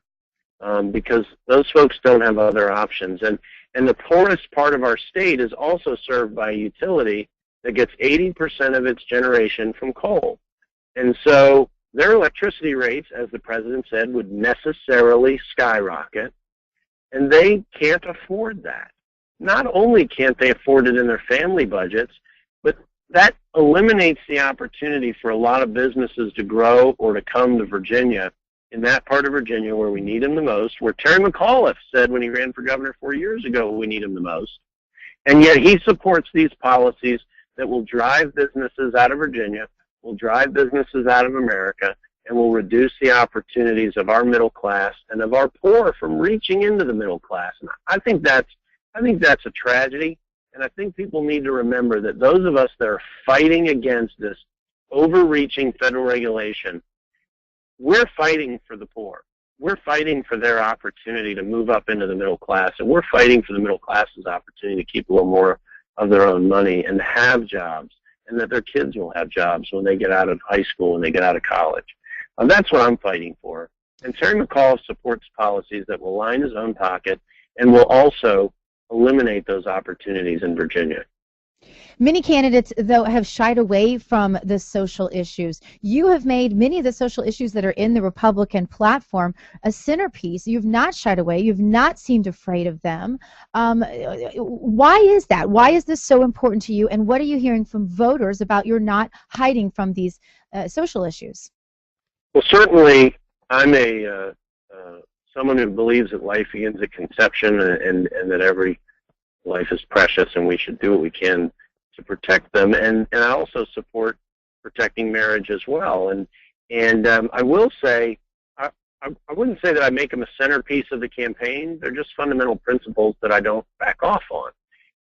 because those folks don't have other options. And the poorest part of our state is also served by a utility that gets 80% of its generation from coal. And so their electricity rates, as the president said, would necessarily skyrocket, and they can't afford that. Not only can't they afford it in their family budgets, but that eliminates the opportunity for a lot of businesses to grow or to come to Virginia, in that part of Virginia where we need them the most, where Terry McAuliffe said when he ran for governor 4 years ago we need him the most. And yet he supports these policies that will drive businesses out of Virginia, will drive businesses out of America, and will reduce the opportunities of our middle class and of our poor from reaching into the middle class. And I think that's a tragedy, and I think people need to remember that those of us that are fighting against this overreaching federal regulation, we're fighting for the poor. We're fighting for their opportunity to move up into the middle class, and we're fighting for the middle class's opportunity to keep a little more of their own money and to have jobs, and that their kids will have jobs when they get out of high school, when they get out of college. That's what I'm fighting for. And Terry McAuliffe supports policies that will line his own pocket and will also eliminate those opportunities in Virginia. Many candidates, though, have shied away from the social issues. You have made many of the social issues that are in the Republican platform a centerpiece. You've not shied away. You've not seemed afraid of them. Why is that? Why is this so important to you? And what are you hearing from voters about your not hiding from these social issues? Well, certainly, I'm someone who believes that life begins at conception, and that every life is precious, and we should do what we can to protect them. And I also support protecting marriage as well. And I will say, I wouldn't say that I make them a centerpiece of the campaign. They're just fundamental principles that I don't back off on.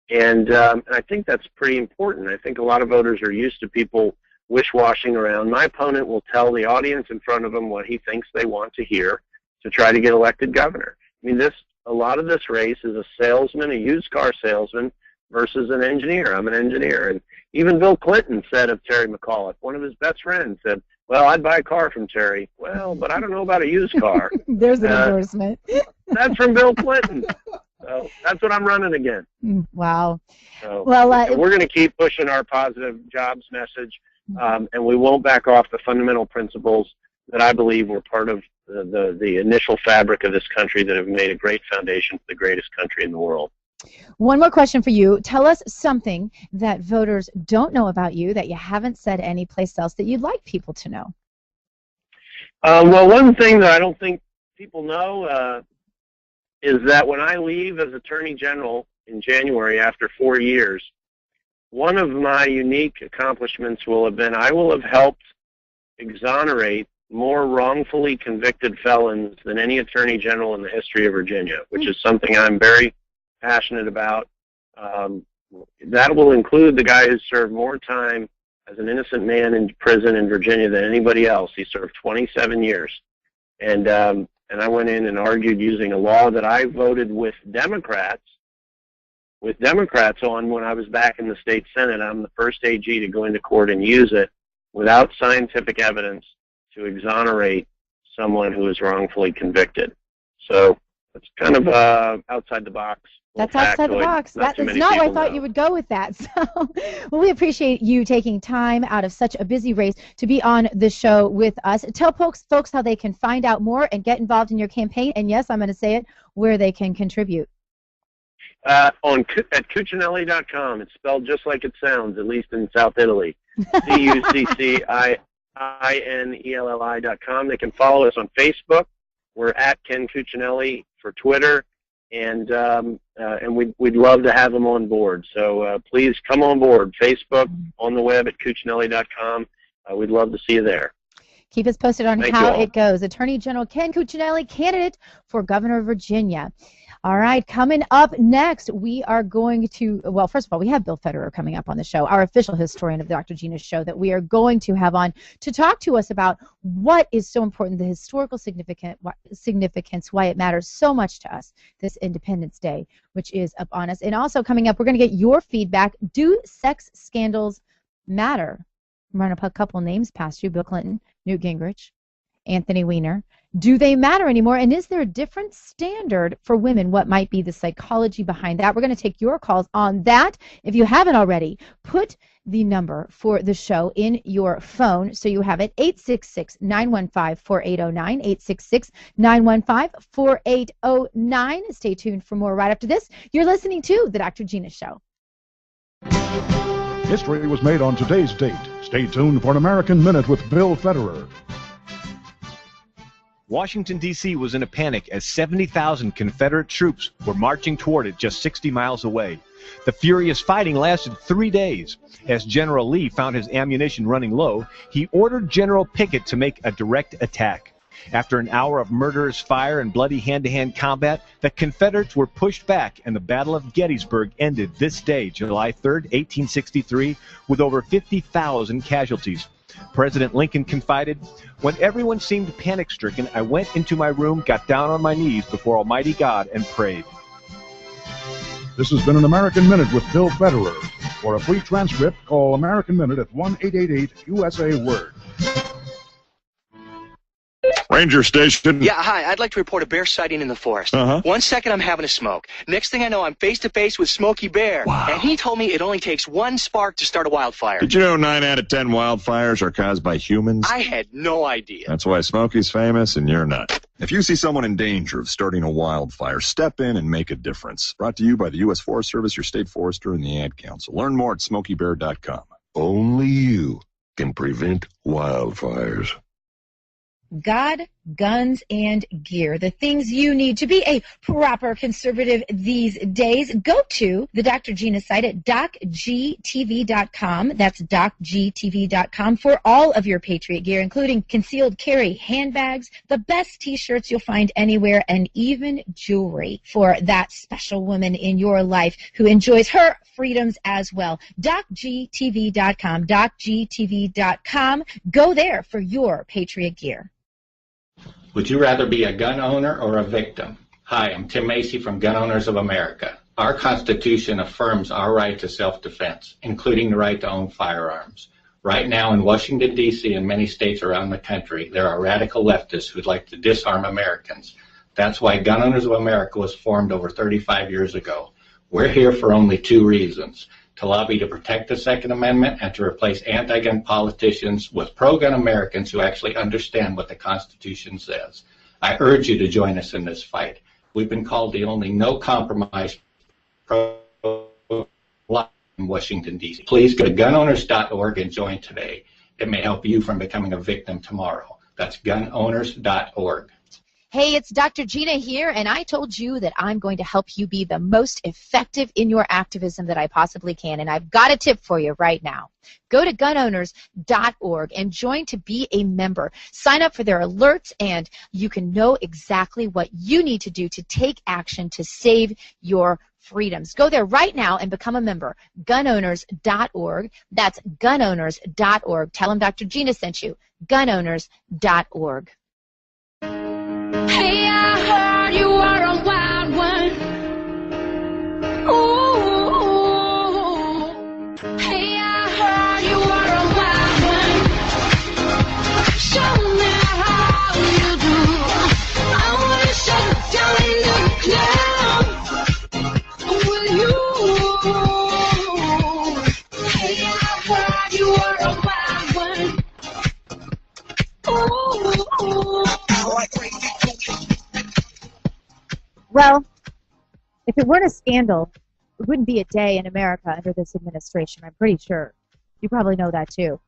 And I think that's pretty important. I think a lot of voters are used to people wish-washing around. My opponent will tell the audience in front of him what he thinks they want to hear to try to get elected governor. I mean, a lot of this race is a salesman, a used car salesman, versus an engineer. I'm an engineer. And even Bill Clinton said of Terry McAuliffe, one of his best friends said, well, I'd buy a car from Terry. Well, but I don't know about a used car. There's an endorsement. That's from Bill Clinton. So that's what I'm running against. Wow. So, well, we're going to keep pushing our positive jobs message, and we won't back off the fundamental principles that I believe were part of the initial fabric of this country that have made a great foundation for the greatest country in the world. One more question for you. Tell us something that voters don't know about you that you haven't said anyplace else that you'd like people to know. Well, one thing that I don't think people know is that when I leave as Attorney General in January after 4 years, one of my unique accomplishments will have been I will have helped exonerate more wrongfully convicted felons than any Attorney General in the history of Virginia, which is something I'm very passionate about. That will include the guy who served more time as an innocent man in prison in Virginia than anybody else. He served 27 years. And I went in and argued using a law that I voted with Democrats on when I was back in the state Senate. I'm the first AG to go into court and use it without scientific evidence to exonerate someone who is wrongfully convicted. So it's kind of outside the box. That's outside the box. That is not where I thought you would go with that. So, well, we appreciate you taking time out of such a busy race to be on the show with us. Tell folks how they can find out more and get involved in your campaign. And yes, I'm going to say it, where they can contribute. At Cuccinelli.com. It's spelled just like it sounds, at least in South Italy. CUCCINELLI.com. They can follow us on Facebook. We're at Ken Cuccinelli for Twitter, and we'd love to have them on board. So please come on board. Facebook, on the web at Cuccinelli.com. We'd love to see you there. Keep us posted on Thank how you all. it goes. Attorney General Ken Cuccinelli, candidate for Governor of Virginia. All right, coming up next, we are going to, well, first of all, we have Bill Federer coming up on the show, our official historian of the Dr. Gina Show, that we are going to have on to talk to us about what is so important, the historical significance, why it matters so much to us this Independence Day, which is up on us. And also coming up, we're going to get your feedback. Do sex scandals matter? I'm running a couple names past you: Bill Clinton, Newt Gingrich, Anthony Weiner. Do they matter anymore? And is there a different standard for women? What might be the psychology behind that? We're going to take your calls on that. If you haven't already, put the number for the show in your phone so you have it, 866-915-4809, 866-915-4809. Stay tuned for more right after this. You're listening to The Dr. Gina Show. History was made on today's date. Stay tuned for an American Minute with Bill Federer. Washington, D.C. was in a panic as 70,000 Confederate troops were marching toward it just 60 miles away. The furious fighting lasted 3 days. As General Lee found his ammunition running low, he ordered General Pickett to make a direct attack. After an hour of murderous fire and bloody hand-to-hand combat, the Confederates were pushed back, and the Battle of Gettysburg ended this day, July 3, 1863, with over 50,000 casualties. President Lincoln confided, "When everyone seemed panic-stricken, I went into my room, got down on my knees before Almighty God, and prayed." This has been an American Minute with Bill Federer. For a free transcript, call American Minute at 1-888-USA-WORD. Ranger Station. Yeah, hi. I'd like to report a bear sighting in the forest. 1 second, I'm having a smoke. Next thing I know, I'm face-to-face with Smokey Bear. Wow. And he told me it only takes one spark to start a wildfire. Did you know 9 out of 10 wildfires are caused by humans? I had no idea. That's why Smokey's famous and you're not. If you see someone in danger of starting a wildfire, step in and make a difference. Brought to you by the U.S. Forest Service, your state forester, and the Ad Council. Learn more at SmokeyBear.com. Only you can prevent wildfires. God, guns, and gear. The things you need to be a proper conservative these days. Go to the Dr. Gina site at docgtv.com. That's docgtv.com for all of your Patriot gear, including concealed carry handbags, the best T-shirts you'll find anywhere, and even jewelry for that special woman in your life who enjoys her freedoms as well. docgtv.com, docgtv.com. Go there for your Patriot gear. Would you rather be a gun owner or a victim? Hi, I'm Tim Macy from Gun Owners of America. Our Constitution affirms our right to self-defense, including the right to own firearms. Right now in Washington, D.C. and many states around the country, there are radical leftists who'd like to disarm Americans. That's why Gun Owners of America was formed over 35 years ago. We're here for only 2 reasons: to lobby to protect the Second Amendment and to replace anti-gun politicians with pro-gun Americans who actually understand what the Constitution says. I urge you to join us in this fight. We've been called the only no-compromise pro-life in Washington, D.C. Please go to gunowners.org and join today. It may help you from becoming a victim tomorrow. That's gunowners.org. Hey, it's Dr. Gina here, and I told you that I'm going to help you be the most effective in your activism that I possibly can, and I've got a tip for you right now. Go to gunowners.org and join to be a member. Sign up for their alerts, and you can know exactly what you need to do to take action to save your freedoms. Go there right now and become a member. Gunowners.org. That's gunowners.org. Tell them Dr. Gina sent you. Gunowners.org. Hey, I heard you are a wild one. Ooh. Hey, I heard you are a wild one. Show me how you do. I wanna shut down in the club with you. Hey, I heard you are a wild one. Ooh. Well, if it weren't a scandal, it wouldn't be a day in America under this administration, I'm pretty sure. You probably know that, too.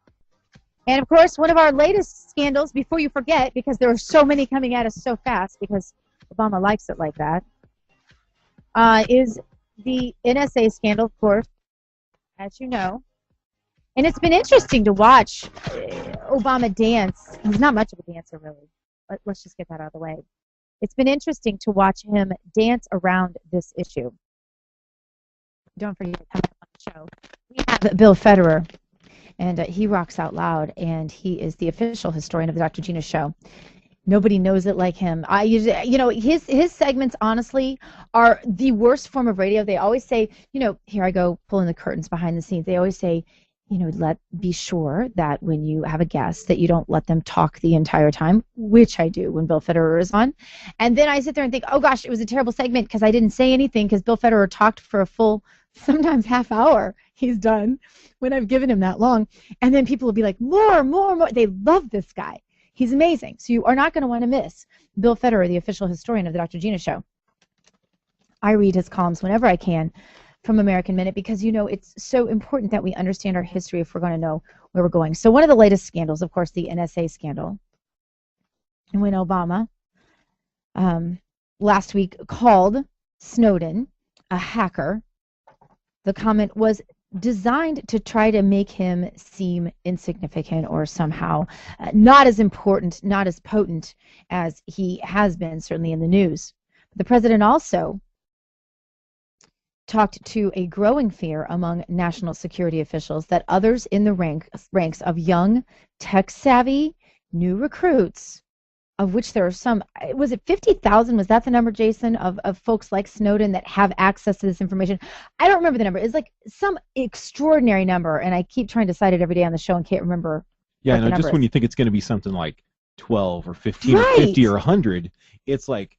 And, of course, one of our latest scandals, before you forget, because there are so many coming at us so fast, because Obama likes it like that, is the NSA scandal, of course, as you know. And it's been interesting to watch Obama dance. He's not much of a dancer, really. Let's just get that out of the way. It's been interesting to watch him dance around this issue. Don't forget, coming up on the show, we have Bill Federer, and he rocks out loud, and he is the official historian of the Dr. Gina Show. Nobody knows it like him. His segments, honestly, are the worst form of radio. They always say, here I go pulling the curtains behind the scenes. They always say, be sure that when you have a guest that you don't let them talk the entire time, which I do when Bill Federer is on. And then I sit there and think, oh gosh, it was a terrible segment because I didn't say anything because Bill Federer talked for a full, sometimes half hour. He's done when I've given him that long. And then people will be like, more. They love this guy. He's amazing. So you are not going to want to miss Bill Federer, the official historian of the Dr. Gina Show. I read his columns whenever I can from American Minute because, it's so important that we understand our history if we're going to know where we're going. So one of the latest scandals, of course, the NSA scandal. And when Obama last week called Snowden a hacker, the comment was designed to try to make him seem insignificant or somehow not as important, not as potent as he has been, certainly in the news. The president also talked to a growing fear among national security officials that others in the ranks of young, tech-savvy, new recruits, of which there are some, was it 50,000? Was that the number, Jason, of folks like Snowden that have access to this information? I don't remember the number. It's like some extraordinary number, and I keep trying to cite it every day on the show and can't remember. Yeah, no, just when you think it's going to be something like 12 or 15 or 50 or 100, it's like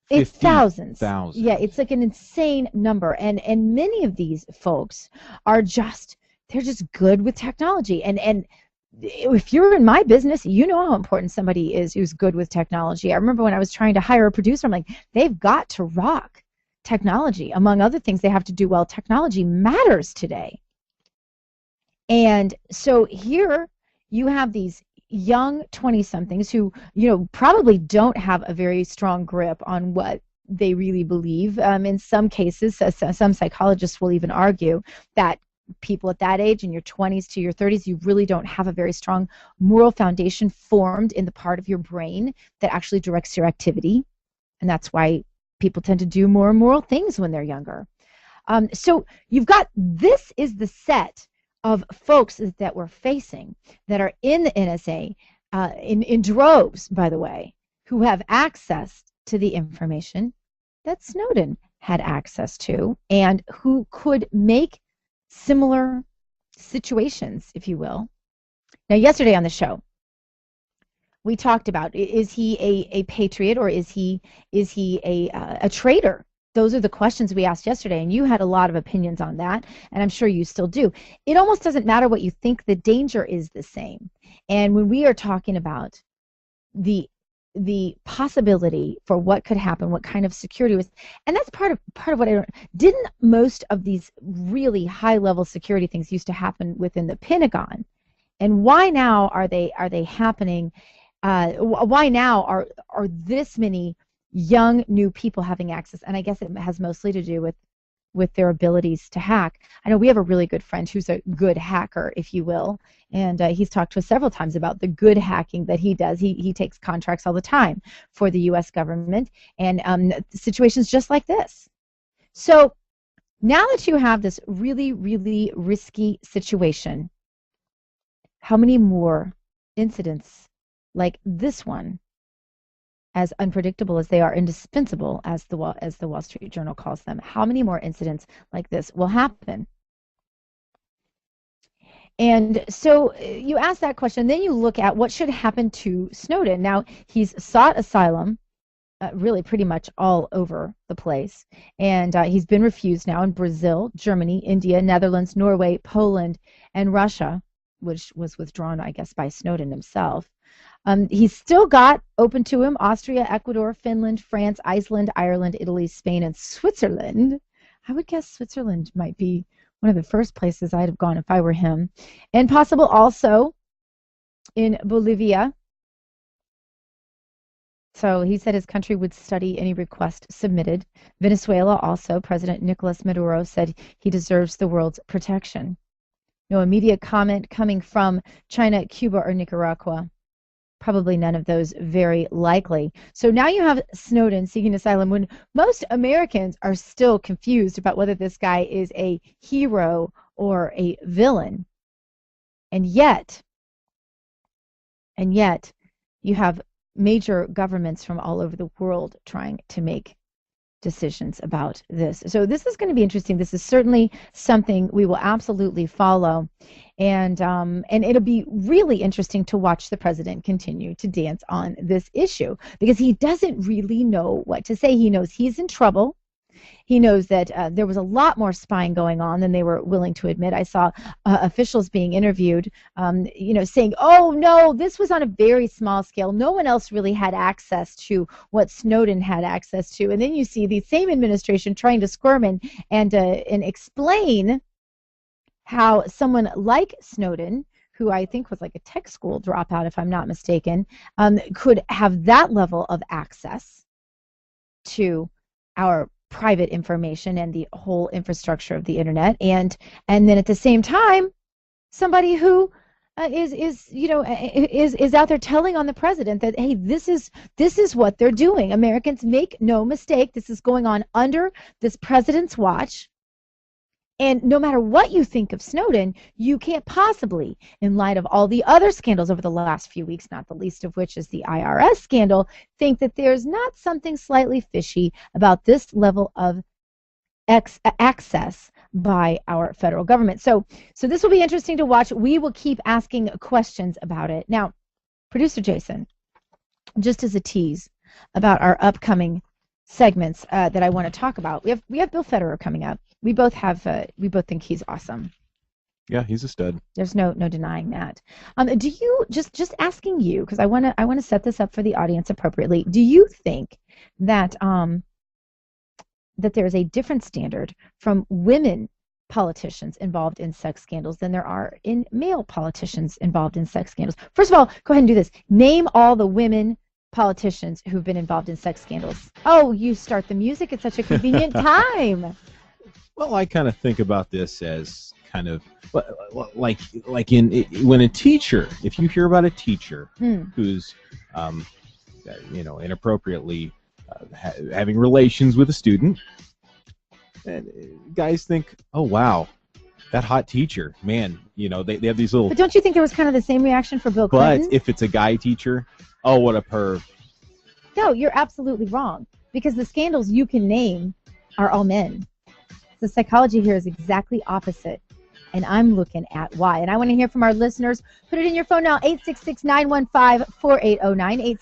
50, it's thousands. Thousands. Yeah, it's like an insane number, and many of these folks are they're just good with technology, and if you're in my business, you know how important somebody is who's good with technology. I remember when I was trying to hire a producer, I'm like, they've got to rock technology. Among other things, they have to do well. Technology matters today. And so here you have these young 20-somethings who, probably don't have a very strong grip on what they really believe. In some cases, some psychologists will even argue that people at that age, in your 20s to your 30s, you really don't have a very strong moral foundation formed in the part of your brain that actually directs your activity. And that's why people tend to do more immoral things when they're younger. So you've got, this is the set of folks that we're facing that are in the NSA, in droves, by the way, who have access to the information that Snowden had access to and who could make similar situations, if you will. Now, yesterday on the show, we talked about, is he a patriot or is he a traitor? Those are the questions we asked yesterday, and you had a lot of opinions on that, and I'm sure you still do. It almost doesn't matter what you think. The danger is the same. And when we are talking about the possibility for what could happen, what kind of security was, and that's part of what I don't, didn't most of these really high-level security things used to happen within the Pentagon? And why now are they happening? Why now are this many young new people having access? And I guess it has mostly to do with their abilities to hack. I know we have a really good friend who's a good hacker, if you will, and he's talked to us several times about the good hacking that he does. He takes contracts all the time for the U.S. government and situations just like this. So now that you have this really, really risky situation, how many more incidents like this one, as unpredictable as they are, indispensable as the Wall Street Journal calls them, how many more incidents like this will happen? And so you ask that question, then you look at what should happen to Snowden. Now, he's sought asylum really pretty much all over the place, and he's been refused now in Brazil, Germany, India, Netherlands, Norway, Poland, and Russia, which was withdrawn, I guess, by Snowden himself. He's still got open to him Austria, Ecuador, Finland, France, Iceland, Ireland, Italy, Spain, and Switzerland. I would guess Switzerland might be one of the first places I'd have gone if I were him. And possible also in Bolivia. So he said his country would study any request submitted. Venezuela also, President Nicolas Maduro said he deserves the world's protection. No immediate comment coming from China, Cuba, or Nicaragua. Probably none of those, very likely. So now you have Snowden seeking asylum when most Americans are still confused about whether this guy is a hero or a villain. And yet you have major governments from all over the world trying to make decisions about this. So this is going to be interesting. This is certainly something we will absolutely follow, and it'll be really interesting to watch the president continue to dance on this issue, because he doesn't really know what to say. He knows he's in trouble. He knows that there was a lot more spying going on than they were willing to admit. I saw officials being interviewed, saying, "Oh no, this was on a very small scale. No one else really had access to what Snowden had access to." And then you see the same administration trying to squirm in and explain how someone like Snowden, who I think was like a tech school dropout, if I'm not mistaken, could have that level of access to our private information and the whole infrastructure of the internet, and then at the same time, somebody who is out there telling on the president that, hey, this is what they're doing. Americans, make no mistake, this is going on under this president's watch. And no matter what you think of Snowden, you can't possibly, in light of all the other scandals over the last few weeks, not the least of which is the IRS scandal, think that there's not something slightly fishy about this level of access by our federal government. So this will be interesting to watch. We will keep asking questions about it. Now, Producer Jason, just as a tease about our upcoming segments that I want to talk about, we have Bill Federer coming up. We both think he's awesome. Yeah, he's a stud. There's no denying that. Do you, just asking you, because I want to set this up for the audience appropriately, do you think that that there's a different standard from women politicians involved in sex scandals than there are in male politicians involved in sex scandals? First of all, go ahead and do this. Name all the women politicians who've been involved in sex scandals. Oh, you start the music at such a convenient time. Well, I kind of think about this as kind of like when a teacher, if you hear about a teacher who's inappropriately having relations with a student, guys think, oh wow, that hot teacher, man, they have these little. But don't you think there was kind of the same reaction for Bill Clinton? But if it's a guy teacher, oh, what a perv. No, you're absolutely wrong, because the scandals you can name are all men. The psychology here is exactly opposite, and I'm looking at why. And I want to hear from our listeners. Put it in your phone now, 866-915-4809,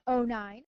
866-915-4809.